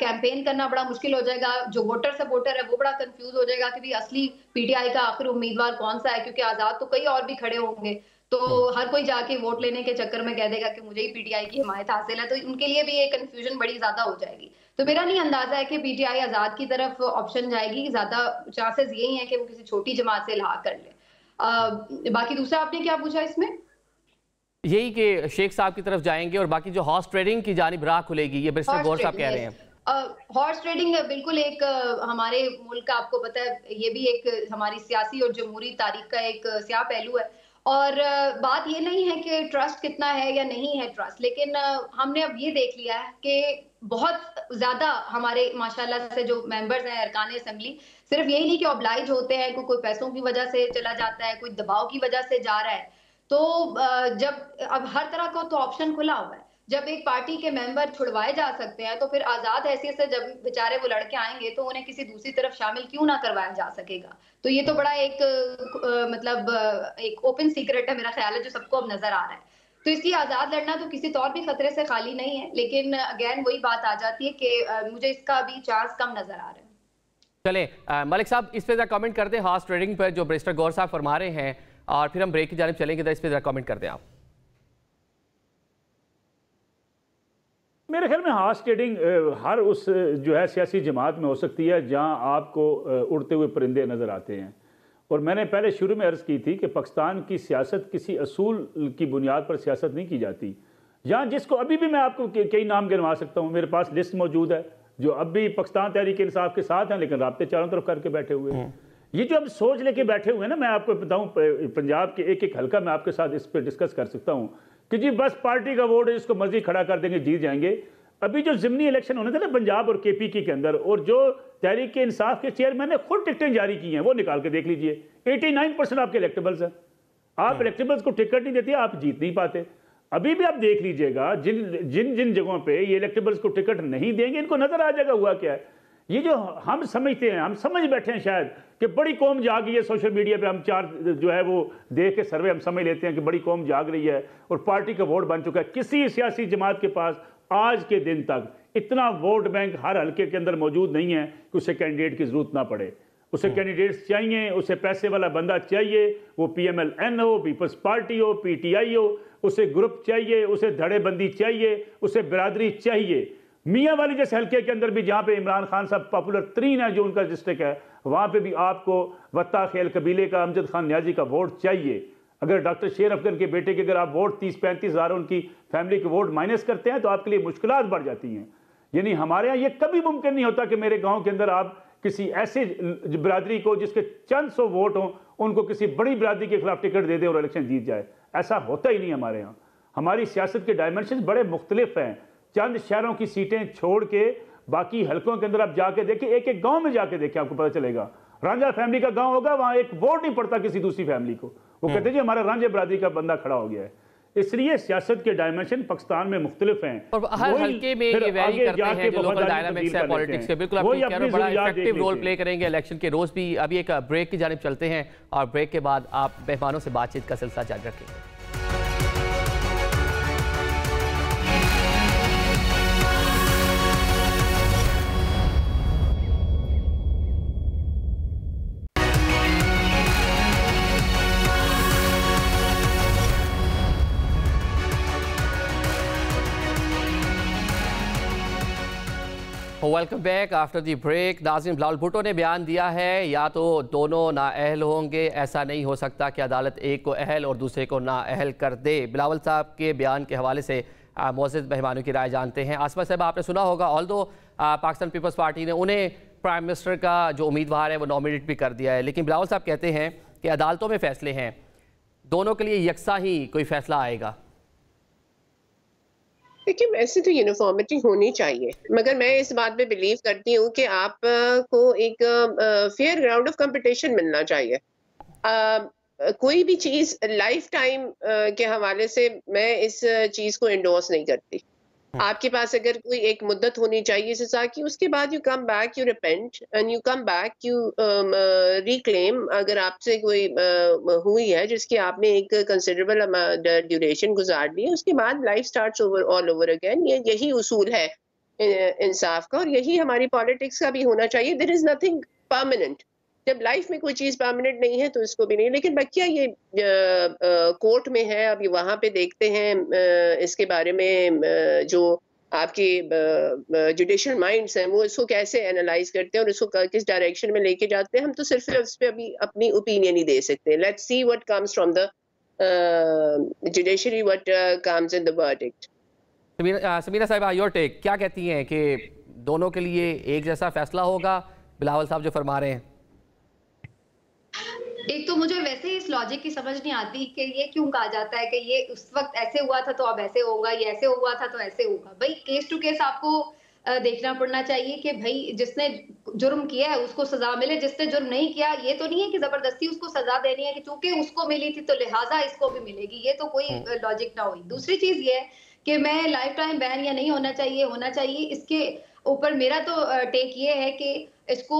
कैंपेन करना बड़ा मुश्किल हो जाएगा, जो वोटर सपोर्टर है वो बड़ा कंफ्यूज हो जाएगा कि भाई असली पीटीआई का आखिर उम्मीदवार कौन सा है, क्योंकि आजाद तो कई और भी खड़े होंगे, तो हर कोई जाके वोट लेने के चक्कर में कह देगा कि मुझे ही पीटीआई की हिमायत हासिल है, तो उनके लिए भी ये कंफ्यूजन बड़ी ज्यादा हो जाएगी। तो मेरा नहीं अंदाजा है कि पीटीआई आजाद की तरफ ऑप्शन जाएगी, ज्यादा चांसेस यही है कि वो किसी छोटी जमात से इल्हा कर ले। बाकी दूसरा आपने क्या पूछा इसमें? यही कि शेख साहब की तरफ जाएंगे और बाकी जो हॉर्स ट्रेडिंग की जानिब राह खुलेगी, ये बैरिस्टर गौर साहब कह रहे हैं। हॉर्स ट्रेडिंग बिल्कुल एक हमारे मुल्क का, आपको पता है, ये भी एक हमारी सियासी और जमहूरी तारीख का एक स्याह पहलू है। और बात ये नहीं है कि ट्रस्ट कितना है या नहीं है ट्रस्ट, लेकिन हमने अब ये देख लिया है कि बहुत ज्यादा हमारे माशाल्लाह से जो मेंबर्स हैं अरकान असेंबली, सिर्फ यही नहीं कि ऑब्लाइज होते हैं, कोई पैसों की वजह से चला जाता है, कोई दबाव की वजह से जा रहा है। तो जब अब हर तरह का तो ऑप्शन खुला हुआ है, जब एक पार्टी के मेंबर छुड़वाए जा सकते हैं तो फिर आजाद हैसियत से जब बेचारे वो लड़के आएंगे तो उन्हें किसी दूसरी तरफ शामिल क्यों ना करवाया जा सकेगा। तो ये तो बड़ा एक मतलब एक ओपन सीक्रेट है मेरा ख्याल है, जो सबको अब नजर आ रहा है। तो इसलिए आजाद लड़ना तो किसी तौर भी खतरे से खाली नहीं है, लेकिन अगेन वही बात आ जाती है कि मुझे इसका अभी चांस कम नजर आ रहा है। चलें मलिक साहब, इस पर जरा कमेंट कर दें, हॉर्स ट्रेडिंग पर जो बैरिस्टर गौर साहब फरमा रहे हैं, और फिर हम ब्रेक की जानिब चलेंगे, तो इस पर जरा कमेंट कर दें आप। मेरे ख्याल में हॉर्स ट्रेडिंग हर उस जो है सियासी जमात में हो सकती है जहां आपको उड़ते हुए परिंदे नज़र आते हैं। और मैंने पहले शुरू में अर्ज़ की थी कि पाकिस्तान की सियासत किसी असूल की बुनियाद पर सियासत नहीं की जाती। जहाँ जिसको अभी भी मैं आपको कई नाम गिनवा सकता हूँ, मेरे पास लिस्ट मौजूद है, जो अब भी पाकिस्तान तहरीक इंसाफ के साथ हैं लेकिन राब्ते चारों तरफ करके बैठे हुए हैं। ये जो अब सोच लेके बैठे हुए हैं ना, मैं आपको बताऊँ पंजाब के एक एक हल्का मैं आपके साथ इस पर डिस्कस कर सकता हूँ कि जी बस पार्टी का वोट है, जिसको मर्जी खड़ा कर देंगे, जीत जाएंगे। अभी जो ज़िमनी इलेक्शन होने थे ना पंजाब और केपीके के अंदर, और जो तहरीक इंसाफ के चेयरमैन ने खुद टिकटें जारी की हैं, वो निकाल के देख लीजिए, 89% आपके इलेक्टेबल्स हैं। आप इलेक्टेबल्स को टिकट नहीं देते, आप जीत नहीं पाते। अभी भी आप देख लीजिएगा जिन जिन जिन जगहों पे ये इलेक्टेबल्स को टिकट नहीं देंगे, इनको नजर आ जाएगा हुआ क्या है। ये जो हम समझते हैं, हम समझ बैठे हैं शायद कि बड़ी कौम जाग गई है, सोशल मीडिया पे हम चार जो है वो देख के सर्वे हम समझ लेते हैं कि बड़ी कौम जाग रही है और पार्टी का वोट बन चुका है। किसी सियासी जमात के पास आज के दिन तक इतना वोट बैंक हर हल्के के अंदर मौजूद नहीं है कि उसे कैंडिडेट की जरूरत ना पड़े। उसे कैंडिडेट्स चाहिए, उसे पैसे वाला बंदा चाहिए, वो PMLN हो, पीपल्स पार्टी हो, PTI हो, उसे ग्रुप चाहिए, उसे धड़ेबंदी चाहिए, उसे बिरादरी चाहिए। मियाँ वाली जैसे हल्के के अंदर भी जहाँ पे इमरान खान साहब पॉपुलर तरीन है, जो उनका डिस्ट्रिक्ट है, वहाँ पे भी आपको वत्ता खेल कबीले का अमजद खान न्याजी का वोट चाहिए। अगर डॉक्टर शेर अफगन के बेटे के अगर आप वोट 30-35 हज़ार उनकी फैमिली के वोट माइनस करते हैं तो आपके लिए मुश्किलात बढ़ जाती हैं। यानी हमारे यहाँ ये कभी मुमकिन नहीं होता कि मेरे गाँव के अंदर आप किसी ऐसे बिरादरी को जिसके चंद सौ वोट हों, उनको किसी बड़ी बिरादरी के खिलाफ टिकट दे दे और इलेक्शन जीत जाए। ऐसा होता ही नहीं हमारे यहाँ। हमारी सियासत के डायमेंशन बड़े मुख्तलिफ हैं। चंद शहरों की सीटें छोड़ के बाकी हल्कों के अंदर आप जाके देखिए, एक एक गांव में जाके देखिए, आपको पता चलेगा। रांझा फैमिली का गांव होगा, वहां एक वोट नहीं पड़ता किसी दूसरी फैमिली को। वो कहते हैं जी हमारा रांझे बरादरी का बंदा खड़ा हो गया है। इसलिए सियासत के डायमेंशन पाकिस्तान में मुख्तलिफ हैं और हर हल्के में ये वेरी करते हैं जो लोकल डायनामिक्स है पॉलिटिक्स के। बिल्कुल आप कह रहे हो, बड़ा इफेक्टिव रोल प्ले करेंगे इलेक्शन के रोज भी। अभी एक ब्रेक की जानिब चलते हैं और ब्रेक के बाद आप मेहमानों से बातचीत का सिलसिला जारी रखेंगे। Welcome back after the break. नाज़रीन, बिलावल भुट्टो ने बयान दिया है या तो दोनों नाअहल होंगे, ऐसा नहीं हो सकता कि अदालत एक को अहल और दूसरे को नाअहल कर दे। बिलावल साहब के बयान के हवाले से मौजूद मेहमानों की राय जानते हैं। आसमा साहब, आपने सुना होगा, ऑल्दो पाकिस्तान पीपल्स पार्टी ने उन्हें प्राइम मिनिस्टर का जो उम्मीदवार है वो नॉमिनेट भी कर दिया है, लेकिन बिलावल साहब कहते हैं कि अदालतों में फैसले हैं, दोनों के लिए यकसा ही कोई फैसला आएगा। देखिए, वैसे तो यूनिफॉर्मिटी होनी चाहिए, मगर मैं इस बात पे बिलीव करती हूँ कि आपको एक फेयर ग्राउंड ऑफ कंपटीशन मिलना चाहिए। कोई भी चीज़ लाइफ टाइम के हवाले से मैं इस चीज़ को इंडोर्स नहीं करती। आपके पास अगर कोई एक मुद्दत होनी चाहिए सजा की, उसके बाद you come back, you repent and you come back, you reclaim. अगर आपसे कोई हुई है जिसकी आपने एक कंसिडरेबल ड्यूरेशन गुजार दी है, उसके बाद life starts over all over again. यही उसूल है इंसाफ का, और यही हमारी पॉलिटिक्स का भी होना चाहिए। There is nothing permanent. जब लाइफ में कोई चीज परमानेंट नहीं है तो इसको भी नहीं। लेकिन बकिया ये कोर्ट में है, अभी वहां पे देखते हैं इसके बारे में जो आपकी जुडिशियल माइंड्स हैं वो इसको कैसे एनालाइज करते हैं और इसको किस डायरेक्शन में लेके जाते हैं। हम तो सिर्फ उस पर अभी अपनी ओपिनियन ही दे सकते हैं। Let's see what comes from the judiciary, what comes in the verdict. Samira Sahiba, your take, क्या कहती हैं कि दोनों के लिए एक जैसा फैसला होगा बिलावल साहब जो फरमा रहे हैं? एक तो मुझे वैसे इस लॉजिक की समझ नहीं आती कि ये क्यों कहा जाता है कि ये उस वक्त ऐसे हुआ था तो अब ऐसे होगा, ये ऐसे हुआ था तो ऐसे होगा। भाई केस टू केस आपको देखना पड़ना चाहिए कि भाई जिसने जुर्म किया है उसको सजा मिले, जिसने जुर्म नहीं किया ये तो नहीं है कि जबरदस्ती उसको सजा देनी है कि चूंकि उसको मिली थी तो लिहाजा इसको भी मिलेगी। ये तो कोई लॉजिक ना हुई। दूसरी चीज ये है कि मैं लाइफ टाइम बैन या नहीं होना चाहिए, इसके ऊपर मेरा तो टेक ये है कि इसको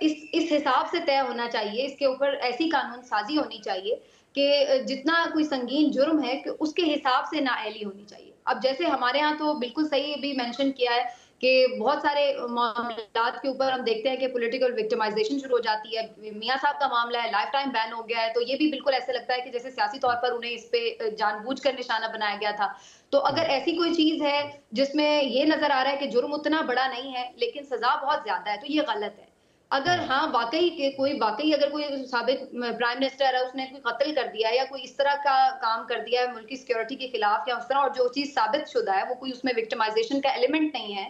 इस हिसाब से तय होना चाहिए, इसके ऊपर ऐसी कानून साजी होनी चाहिए कि जितना कोई संगीन जुर्म है कि उसके हिसाब से नाअहली होनी चाहिए। अब जैसे हमारे यहाँ तो बिल्कुल सही भी मेंशन किया है कि बहुत सारे मामलात के ऊपर हम देखते हैं कि पॉलिटिकल विक्टिमाइजेशन शुरू हो जाती है। मियां साहब का मामला है, लाइफ टाइम बैन हो गया है, तो ये भी बिल्कुल ऐसे लगता है कि जैसे सियासी तौर पर उन्हें इस पे जानबूझकर निशाना बनाया गया था। तो अगर ऐसी कोई चीज है जिसमें ये नजर आ रहा है कि जुर्म उतना बड़ा नहीं है लेकिन सजा बहुत ज्यादा है, तो ये गलत है। अगर हाँ वाकई अगर कोई साबिक प्राइम मिनिस्टर है उसने कोई कत्ल कर दिया है या कोई इस तरह का काम कर दिया है मुल्क की सिक्योरिटी के खिलाफ या उस तरह, और जो चीज साबित शुदा है वो कोई उसमें विक्टिमाइजेशन का एलिमेंट नहीं है,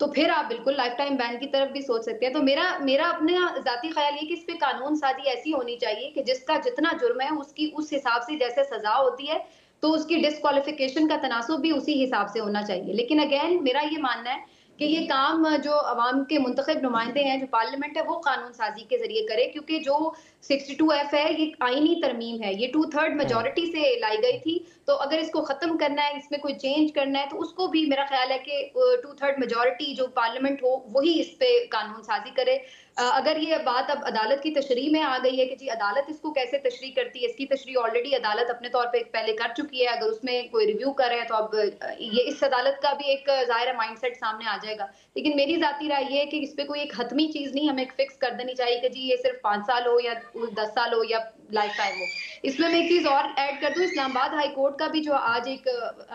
तो फिर आप बिल्कुल लाइफ टाइम बैन की तरफ भी सोच सकते हैं। तो मेरा अपना जाती ख्याल ये कि इस पे कानून साजी ऐसी होनी चाहिए कि जिसका जितना जुर्म है उसकी उस हिसाब से जैसे सजा होती है तो उसकी डिस्क्वालिफिकेशन का तनासुब भी उसी हिसाब से होना चाहिए। लेकिन अगेन मेरा ये मानना है कि ये काम जो अवाम के मुंतखब नुमाइंदे हैं, जो पार्लियामेंट है, वो कानून साजी के जरिए करे, क्योंकि जो 62F है ये आईनी तरमीम है, ये 2/3 मेजोरिटी से लाई गई थी। तो अगर इसको खत्म करना है, इसमें कोई चेंज करना है, तो उसको भी मेरा ख्याल है कि 2/3 मेजोरिटी जो पार्लियामेंट हो वही इस पे कानून साजी करे। अगर ये बात अब अदालत की तशरीह में आ गई है कि जी अदालत इसको कैसे तशरीह करती है, इसकी तशरीह ऑलरेडी अदालत अपने तौर पे पहले कर चुकी है, अगर उसमें कोई रिव्यू कर रहे हैं तो अब ये इस अदालत का भी एक ज़ाहिर माइंडसेट सामने आ जाएगा। लेकिन मेरी जाती राय ये है कि इस पे कोई एक हतमी चीज़ नहीं हमें फिक्स कर देनी चाहिए कि जी ये सिर्फ 5 साल हो या 10 साल हो या लाइफ टाइम हो। इसमें मैं एक चीज़ और ऐड कर दूं, इस्लामाबाद हाई कोर्ट का भी जो आज एक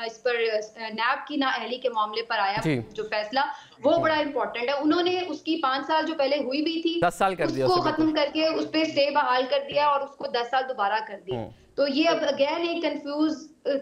इस पर नैब की नाअहली के मामले पर आया जो फैसला, वो बड़ा इंपॉर्टेंट है। उन्होंने उसकी 5 साल जो पहले हुई भी थी 10 साल कर दिया, उसको खत्म करके उस पे स्टे बहाल कर दिया और उसको 10 साल दोबारा कर दिया। तो ये अब अगेन एक कंफ्यूज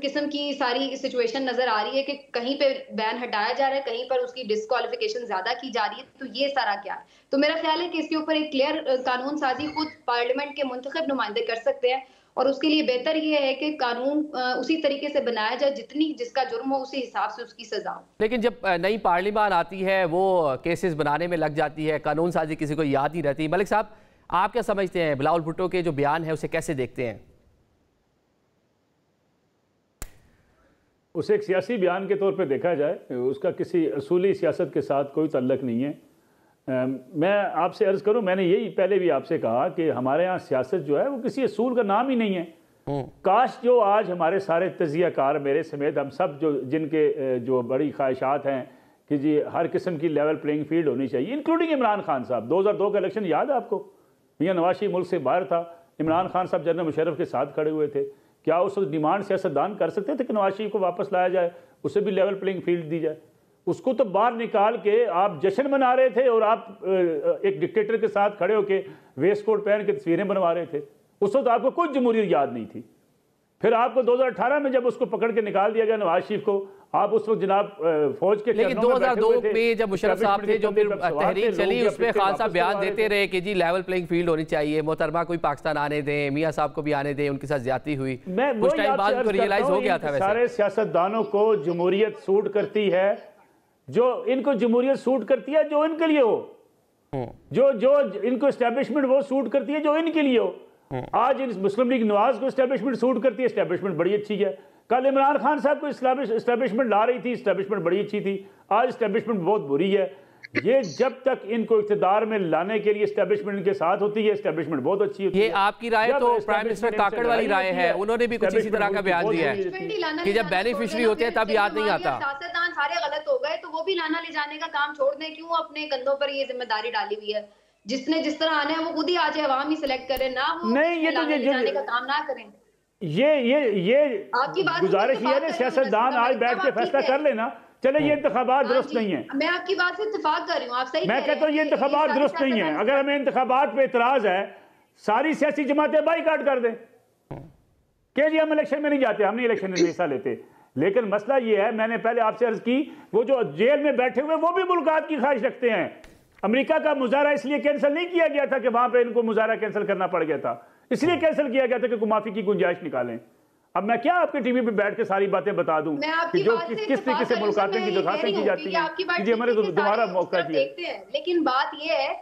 किस्म की सारी सिचुएशन नजर आ रही है कि कहीं पे बैन हटाया जा रहा है, कहीं पर उसकी डिस्क्वालिफिकेशन ज्यादा की जा रही है। तो ये सारा क्या है? तो मेरा ख्याल है कि इसके ऊपर एक क्लियर कानून साजी खुद पार्लियामेंट के मुंतखब नुमाइंदे कर सकते हैं, और उसके लिए बेहतर ये है कि कानून उसी तरीके से बनाया जाए जिसका जुर्म हो उसी हिसाब से उसकी सजा हो। लेकिन जब नई पार्लियामान आती है वो केसेस बनाने में लग जाती है, कानून साजी किसी को याद नहीं रहती। मलिक साहब, आप क्या समझते हैं, बिलावल भुट्टो के जो बयान है उसे कैसे देखते हैं? उसे एक सियासी बयान के तौर पे देखा जाए, उसका किसी असूली सियासत के साथ कोई तल्लक नहीं है। मैं आपसे अर्ज़ करूं, मैंने यही पहले भी आपसे कहा कि हमारे यहाँ सियासत जो है वो किसी असूल का नाम ही नहीं है। काश जो आज हमारे सारे तजियाकार, मेरे समेत हम सब जिनके जो बड़ी ख्वाहिशात हैं कि जी हर किस्म की लेवल प्लेइंग फील्ड होनी चाहिए, इंक्लूडिंग इमरान खान साहब। 2002 का इलेक्शन याद है आपको? मियां नवाज शरीफ मुल्क से बाहर था, इमरान खान साहब जनरल मुशर्रफ के साथ खड़े हुए थे। क्या उस डिमांड सियासतदान कर सकते थे कि नवाज शरीफ को वापस लाया जाए, उसे भी लेवल प्लेइंग फील्ड दी जाए? उसको तो बाहर निकाल के आप जश्न मना रहे थे और आप एक डिक्टेटर के साथ खड़े होके वेस्ट कोट पहन के तस्वीरें बनवा रहे थे। उस वक्त आपको कुछ जमहूरियत याद नहीं थी। फिर आपको 2018 में जब उसको पकड़ के निकाल दिया गया नवाज शरीफ को, आप उस वक्त जनाब फौज के, लेकिन 2002 में जब मुशर्रफ साहब थे, जो फिर तहरीक चली, उसमें खान साहब बयान देते रहे कि जी लेवल प्लेइंग फील्ड होनी चाहिए, मोहतरमा कोई पाकिस्तान आने दें, मियां साहब को भी आने दें, उनके साथ ज्यादती हुई। कुछ टाइम बाद उनको रियलाइज हो गया था। वैसे सारे सियासतदानों को जमहूरियत सूट करती है, जो इनको जमहूरियत सूट करती है जो इनके लिए हो, जो इनको एस्टेब्लिशमेंट वो सूट करती है जो इनके लिए हो। आज मुस्लिम लीग नवाज को एस्टेब्लिशमेंट सूट करती है, एस्टेब्लिशमेंट बड़ी अच्छी है। कल इमरान खान साहब को इस्टेब्लिशमेंट ला रही थी, इस्टेब्लिशमेंट बड़ी अच्छी थी, आज इस्टेब्लिशमेंट बहुत बुरी है। ये जब तक इनको इक़्तिदार में लाने के लिए इस्टेब्लिशमेंट के साथ होती है, इस्टेब्लिशमेंट बहुत अच्छी होती है। ये आपकी राय तो प्राइम मिनिस्टर काकड़ वाली राय है, उन्होंने भी कुछ इसी तरह का बयान दिया है कि जब बेनिफिशियरी होते हैं तब याद नहीं आता। सियासतदान सारे गलत हो गए तो वो भी लाना ले जाने का काम छोड़ दें, क्यों अपने कंधों पर ये जिम्मेदारी डाली हुई है? जिसने जिस तरह आना है वो खुद ही आ जाए, आवाम ही सिलेक्ट करे ना, वो नहीं ये लाने ले जाने का काम ना करें। ये गुजारिश ये है, सियासतदान आज बैठ के फैसला कर लेना, चले ये इंतखाबात दुरुस्त नहीं है। मैं आपकी बात से इत्तेफाक कर रही हूँ, आप सही मैं कहता हूँ ये इंतखाबात दुरुस्त नहीं है। अगर हमें इंतखाबात पे इतराज है, सारी सियासी जमातें बाईकाट कर दें कि जी हम इलेक्शन में नहीं जाते, हम नहीं इलेक्शन में हिस्सा लेते। लेकिन मसला ये है, मैंने पहले आपसे अर्ज की, वो जो जेल में बैठे हुए वो भी मुल्कात की ख्वाहिश रखते हैं। अमेरिका का मुजाहरा इसलिए कैंसिल नहीं किया गया था कि वहां पे इनको मुजाहरा कैंसिल करना पड़ गया था, इसलिए कैंसिल किया गया था कि माफी की गुंजाइश निकालें। अब मैं क्या आपके टीवी पे बैठ के सारी बातें बता दूं कि जो किस तरीके से मुल्कातें की दरखास्तें की जाती हैं कि हमारे दोबारा मौका चाहिए। लेकिन बात ये है,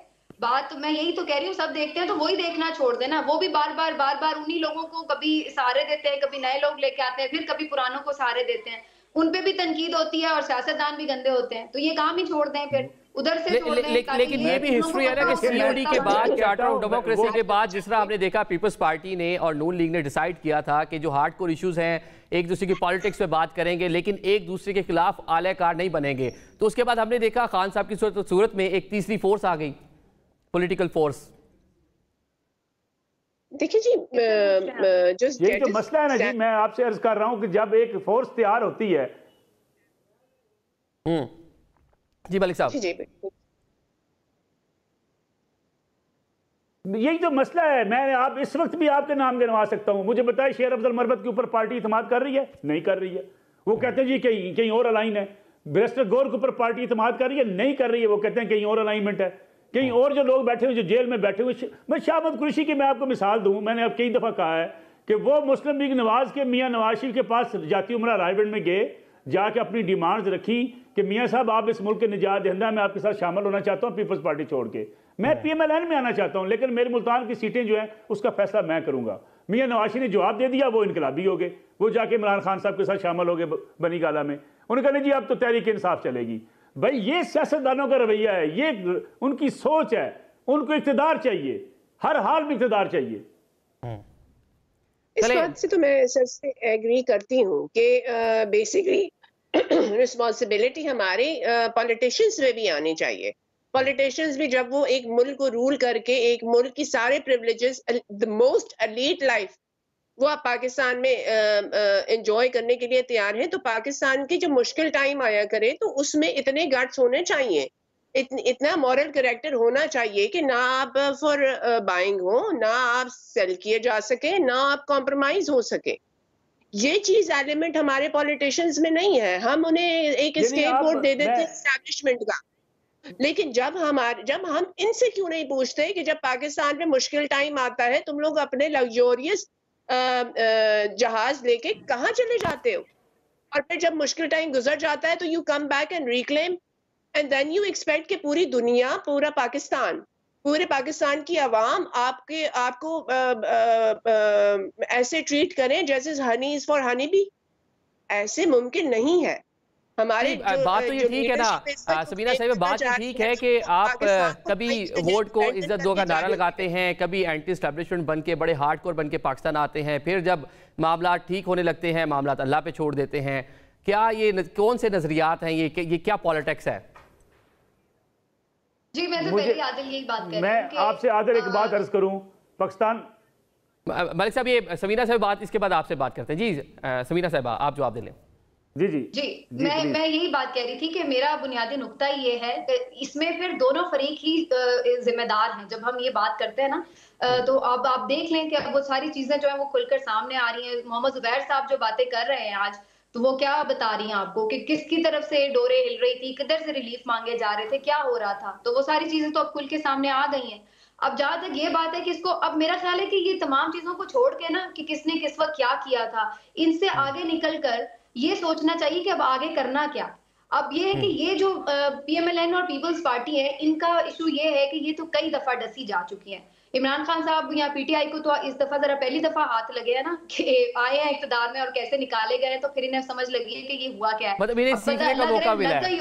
बात मैं यही तो कह रही हूँ, सब देखते हैं तो वही देखना छोड़ देना। वो भी बार बार उन्हीं लोगों को कभी सहारे देते हैं, कभी नए लोग लेके आते हैं, फिर कभी पुरानों को सहारे देते हैं, उन पे भी तनकीद होती है और सियासतदान भी गंदे होते हैं। तो ये काम ही छोड़ दें, फिर उधर से लेकिन ये भी हिस्ट्री है ना कि सीओडी के बाद, चार्टर ऑफ डेमोक्रेसी के बाद, जिस तरह हमने देखा पीपल्स पार्टी ने और नून लीग ने डिसाइड किया था कि जो हार्डकोर इश्यूज हैं एक दूसरे की पॉलिटिक्स पे बात करेंगे लेकिन एक दूसरे के खिलाफ आलेकार नहीं बनेंगे। तो उसके बाद हमने देखा खान साहब की सूरत में एक तीसरी फोर्स आ गई, पॉलिटिकल फोर्स। देखिए जी, यही तो मसला है ना जी, मैं आपसे अर्ज कर रहा हूं कि जब एक फोर्स तैयार होती है। जी मलिक साहब, यही तो मसला है। मैं आप इस वक्त भी आपके नाम गिनवा सकता हूं। मुझे बताइए शेर अफजल मरबत के ऊपर पार्टी इतमाद कर रही है? नहीं कर रही है। वो कहते हैं जी कहीं और अलाइन है। बैरिस्टर गौर के ऊपर पार्टी इतमाद कर रही है? नहीं कर रही है। वो कहते हैं कहीं और अलाइनमेंट है। कहीं और जो लोग बैठे हुए, जो जेल में बैठे हुए, मैं शाह महमूद कुरैशी की मैं आपको मिसाल दूं, मैंने अब कई दफा कहा है कि वो मुस्लिम लीग नवाज के मियां नवाज शरीफ के पास जाती उमरा रायगढ़ में गए, जाके अपनी डिमांड्स रखी कि मियां साहब आप इस मुल्क के निजात दहिंदा, मैं आपके साथ शामिल होना चाहता हूं पीपल्स पार्टी छोड़ के, मैं PMLN में आना चाहता हूं, लेकिन मेरे मुल्तान की सीटें जो हैं उसका फैसला मैं करूंगा। मियां नवाज शरीफ ने जवाब दे दिया, वो इनकलाबी हो गए, वो जाके इमरान खान साहब के साथ शामिल हो गए बनी गाला में। उन्होंने कहा जी अब तो तहरीक इंसाफ चलेगी। भाई ये सियासतदानों का रवैया है, ये उनकी सोच है। उनको इक़्तिदार चाहिए, हर हाल में इक़्तिदार चाहिए। इस बात से तो मैं सर से एग्री करती हूँ कि बेसिकली रिस्पॉन्सिबिलिटी हमारे पॉलिटिशियंस में भी आनी चाहिए। पॉलिटिशियंस भी जब वो एक मुल्क को रूल करके एक मुल्क की सारे privileges, the most elite life वो आप पाकिस्तान में एंजॉय करने के लिए तैयार हैं, तो पाकिस्तान की जो मुश्किल टाइम आया करे तो उसमें इतने गट्स होने चाहिए, इतना मॉरल कैरेक्टर होना चाहिए कि ना आप फॉर बाइंग हो, ना आप सेल किए जा सके, ना आप कॉम्प्रोमाइज हो सके। ये चीज एलिमेंट हमारे पॉलिटिशियंस में नहीं है। हम उन्हें एक स्केपगोट दे देते हैं एस्टैब्लिशमेंट का, लेकिन जब हम इनसे क्यों नहीं पूछते कि जब पाकिस्तान में मुश्किल टाइम आता है तुम लोग अपने लग्जोरियस जहाज लेके कहाँ चले जाते हो, और फिर जब मुश्किल टाइम गुजर जाता है तो you come back and reclaim and then you expect कि पूरी दुनिया, पूरा पाकिस्तान, पूरे पाकिस्तान की आवाम आपको ऐसे ट्रीट करें जैसे honey is for honey bee. ऐसे मुमकिन नहीं है। हमारे बात तो ये ठीक है ना सबीना साहिबा, बात तो ठीक है कि आप कभी वोट को इज्जत दो का नारा लगाते हैं, कभी एंटी एस्टैब्लिशमेंट बन के बड़े हार्डकोर बन के पाकिस्तान आते हैं, फिर जब मामला ठीक होने लगते हैं मामला अल्लाह पे छोड़ देते हैं। क्या ये कौन से नजरियात हैं, ये क्या पॉलिटिक्स है? जी मैं तो पहले आदिल यही बात कर रही हूं। मैं आपसे आदिल एक बात अर्ज करूं, पाकिस्तान मलिक साहब, ये समीना साहब बात, इसके बाद आपसे बात करते हैं। जी समीना साहब आप जवाब दे लें। जी मैं यही बात कह रही थी कि मेरा बुनियादी नुक्ता ये है कि इसमें फिर दोनों फरीक ही जिम्मेदार हैं। जब हम ये बात करते हैं ना, तो अब आप देख लें कि अब वो सारी चीजें जो है वो खुलकर सामने आ रही हैं। मोहम्मद जुबैर साहब जो बातें कर रहे हैं आज, तो वो क्या बता रही हैं आपको कि किसकी तरफ से डोरे हिल रही थी, किधर से रिलीफ मांगे जा रहे थे, क्या हो रहा था, तो वो सारी चीजें तो अब खुल के सामने आ गई हैं। अब जहां तक ये बात है कि इसको, अब मेरा ख्याल है कि ये तमाम चीजों को छोड़ के ना कि किसने किस वक्त क्या किया था, इनसे आगे निकल कर ये सोचना चाहिए कि अब आगे करना क्या। अब ये है कि ये जो PMLN और पीपल्स पार्टी है, इनका इशू ये है कि ये तो कई दफा डसी जा चुकी है। इमरान खान साहब या पीटीआई को तो इस दफा जरा पहली दफा हाथ लगे है ना कि आए हैं इख्तिदार में और कैसे निकाले गए, तो फिर इन्हें समझ लगी है कि ये हुआ क्या है। मतलब इन्हें सीखने का मौका मिला है।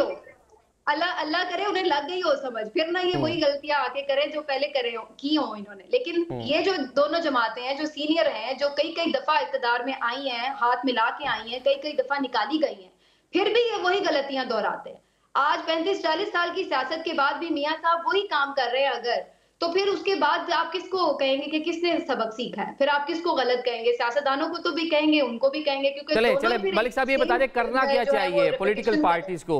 अल्लाह करे उन्हें लग गई हो समझ, फिर ना ये वही गलतियां आके करें जो पहले की हो इन्होंने। लेकिन ये जो दोनों जमातें हैं जो सीनियर हैं, जो कई कई दफा इख्तिदार में आई हैं, हाथ मिला के आई हैं, कई कई दफा निकाली गई हैं, फिर भी ये वही गलतियां दोहराते हैं। आज 35-40 साल की सियासत के बाद भी मियां साहब वही काम कर रहे हैं अगर, तो फिर उसके बाद आप किसको कहेंगे कि किसने सबक सीखा है? फिर आप किसको गलत कहेंगे? सियासतदानों को तो भी कहेंगे, उनको भी कहेंगे, क्योंकि चले मलिक साहब ये बता दें करना क्या चाहिए पॉलिटिकल पार्टीज को,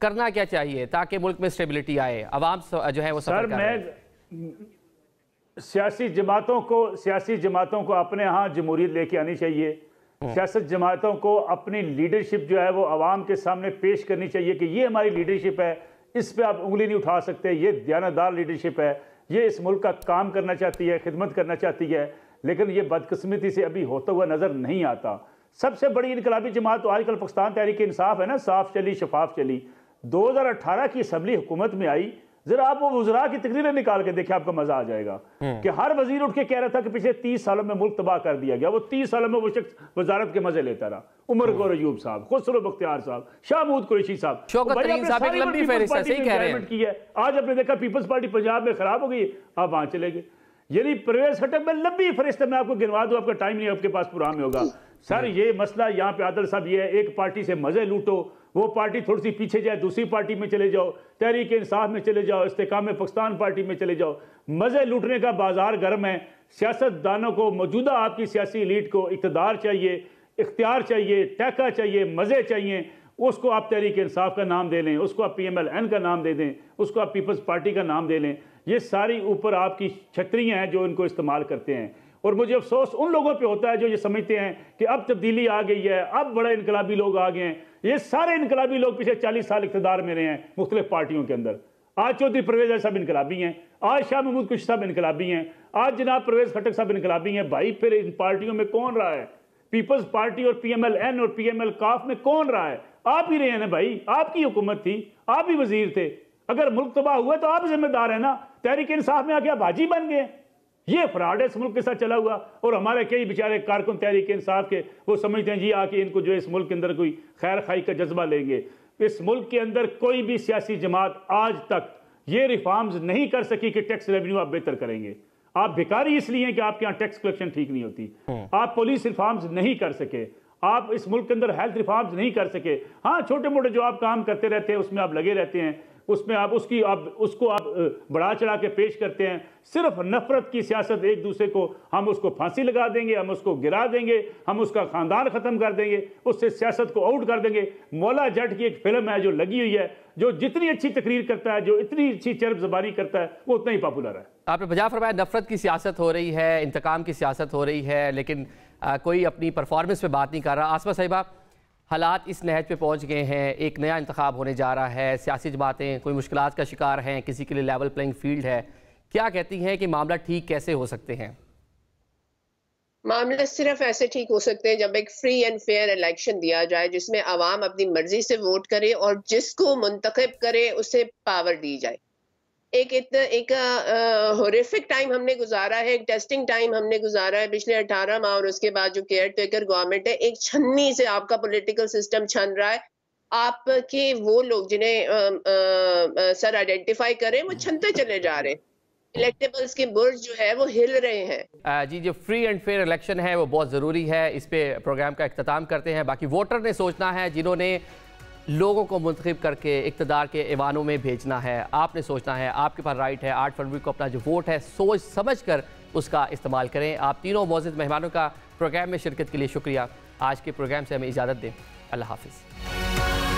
करना क्या चाहिए ताकि मुल्क में स्टेबिलिटी आए, आवाम जो है वो सर मैं सियासी जमातों को अपने यहाँ जमहूरियत लेके आनी चाहिए। सियासत जमातों को अपनी लीडरशिप जो है वो आवाम के सामने पेश करनी चाहिए कि ये हमारी लीडरशिप है, इस पे आप उंगली नहीं उठा सकते, ये दयानतदार लीडरशिप है, ये इस मुल्क का काम करना चाहती है, खिदमत करना चाहती है। लेकिन ये बदकिस्मती से अभी होता हुआ नज़र नहीं आता। सबसे बड़ी इनकलाबी जमात तो आजकल पाकिस्तान तहरीक इंसाफ है ना, साफ चली शफाफ चली। 2018 की असम्बली हुकूमत में आई, जरा आप वो वज़रा की तकरीरें निकाल के देखिए, आपको मजा आ जाएगा कि हर वजीर उठ के कह रहा था कि पिछले 30 सालों में मुल्क तबाह कर दिया गया। वो 30 सालों में वो शख्स वजारत के मजे लेता रहा, उमर गौर अयूब साहब, खुसरो बख्तियार साहब, शाहमूद कुरैशी साहब, की है। आज आपने देखा पीपल्स पार्टी पंजाब में खराब हो गई, आप वहां चले गए। यानी परवेज खट्टक में लंबी फरिश्त मैं आपको गिनवा दूं, आपका टाइम नहीं आपके पास पूरा में होगा। सर ये मसला यहाँ पे आदिल साहब ये है, एक पार्टी से मजे लूटो, वो पार्टी थोड़ी सी पीछे जाए, दूसरी पार्टी में चले जाओ, तहरीक इंसाफ में चले जाओ, इस्तेकाम पाकिस्तान पार्टी में चले जाओ। मजे लूटने का बाजार गर्म है। सियासतदानों को, मौजूदा आपकी सियासी लीड को इक़्तिदार चाहिए, इख्तियार चाहिए, टैका चाहिए, मजे चाहिए। उसको आप तहरीक इंसाफ का नाम दे लें, उसको आप PMLN का नाम दे दें, उसको आप पीपल्स पार्टी का नाम दे लें। ये सारी ऊपर आपकी छतरियाँ हैं जो इनको इस्तेमाल करते हैं। और मुझे अफसोस उन लोगों पे होता है जो ये समझते हैं कि अब तब्दीली आ गई है, अब बड़े इनकलाबी लोग आ गए हैं। ये सारे इनकलाबी लोग पिछले 40 साल इक़्तिदार में रहे हैं मुख्तलिफ पार्टियों के अंदर। आज चौधरी परवेज साहब इनकलाबी हैं, आज शाह महमूद कुरैशी साहब इनकलाबी हैं, आज जनाब परवेज खट्टक साहब इनकलाबी हैं। भाई फिर इन पार्टियों में कौन रहा है? पीपल्स पार्टी और PMLN और PML काफ में कौन रहा है? आप ही रहे हैं ना भाई, आपकी हुकूमत थी, आप ही वजीर थे। अगर मुल्क तबाह हुआ तो आप जिम्मेदार है ना। तहरीक इंसाफ में आके आप हाजी बन गए। ये फ्रॉड है इस मुल्क के साथ चला हुआ। और हमारे कई बेचारे कारकुन तहरीक इंसाफ के वो समझते हैं जी आके इनको जो इस मुल्क के अंदर कोई खैर खाई का जज्बा लेंगे। इस मुल्क के अंदर कोई भी सियासी जमात आज तक ये रिफॉर्म्स नहीं कर सकी कि टैक्स रेवेन्यू आप बेहतर करेंगे। आप भिखारी इसलिए हैं कि आपके यहाँ टैक्स कलेक्शन ठीक नहीं होती। आप पुलिस रिफॉर्म्स नहीं कर सके, आप इस मुल्क के अंदर हेल्थ रिफॉर्म्स नहीं कर सके। हाँ छोटे मोटे जो आप काम करते रहते हैं उसमें आप लगे रहते हैं, उसमें आप उसको आप बढ़ा चढ़ा के पेश करते हैं। सिर्फ नफरत की सियासत, एक दूसरे को हम उसको फांसी लगा देंगे, हम उसको गिरा देंगे, हम उसका खानदान खत्म कर देंगे, उससे सियासत को आउट कर देंगे। मौला जट की एक फिल्म है जो लगी हुई है, जो जितनी अच्छी तकरीर करता है, जो इतनी अच्छी चरब ज़बानी करता है, वो उतना ही पॉपुलर है। आपने बजा फरमाया नफरत की सियासत हो रही है, इंतकाम की सियासत हो रही है, लेकिन कोई अपनी परफॉर्मेंस पे बात नहीं कर रहा। आसमा साहिबा, हालात इस नहज पे पहुंच गए हैं, एक नया इंतखाब होने जा रहा है, सियासी जमातें कोई मुश्किलात का शिकार हैं, किसी के लिए लेवल प्लेइंग फील्ड है, क्या कहती हैं कि मामला ठीक कैसे हो सकते हैं? मामला सिर्फ ऐसे ठीक हो सकते हैं जब एक फ्री एंड फेयर इलेक्शन दिया जाए, जिसमें आवाम अपनी मर्जी से वोट करे और जिसको मुंतखब करे उसे पावर दी जाए। एक हॉरिफिक टाइम हमने गुजारा है, एक टेस्टिंग टाइम हमने गुजारा है पिछले 18 माह, और उसके बाद जो केयर टेकर गवर्नमेंट है, एक छन्नी से आपका पॉलिटिकल सिस्टम छन रहा है। आपके वो लोग जिन्हें सर आइडेंटिफाई करें वो छनते चले जा रहे हैं। इलेक्टेबल्स के बुर्ज जो है वो हिल रहे हैं। जी जो फ्री एंड फेयर इलेक्शन है वो बहुत ज़रूरी है, इस पे प्रोग्राम का इख्तिताम करते हैं। बाकी वोटर ने सोचना है, जिन्होंने लोगों को मुंतखब करके इक़्तिदार के ऐवानों में भेजना है, आपने सोचना है, आपके पास राइट है। 8 फरवरी को अपना जो वोट है सोच समझ कर उसका इस्तेमाल करें। आप तीनों मौजूद मेहमानों का प्रोग्राम में शिरकत के लिए शुक्रिया। आज के प्रोग्राम से हमें इजाज़त दें। अल्लाह हाफिज़।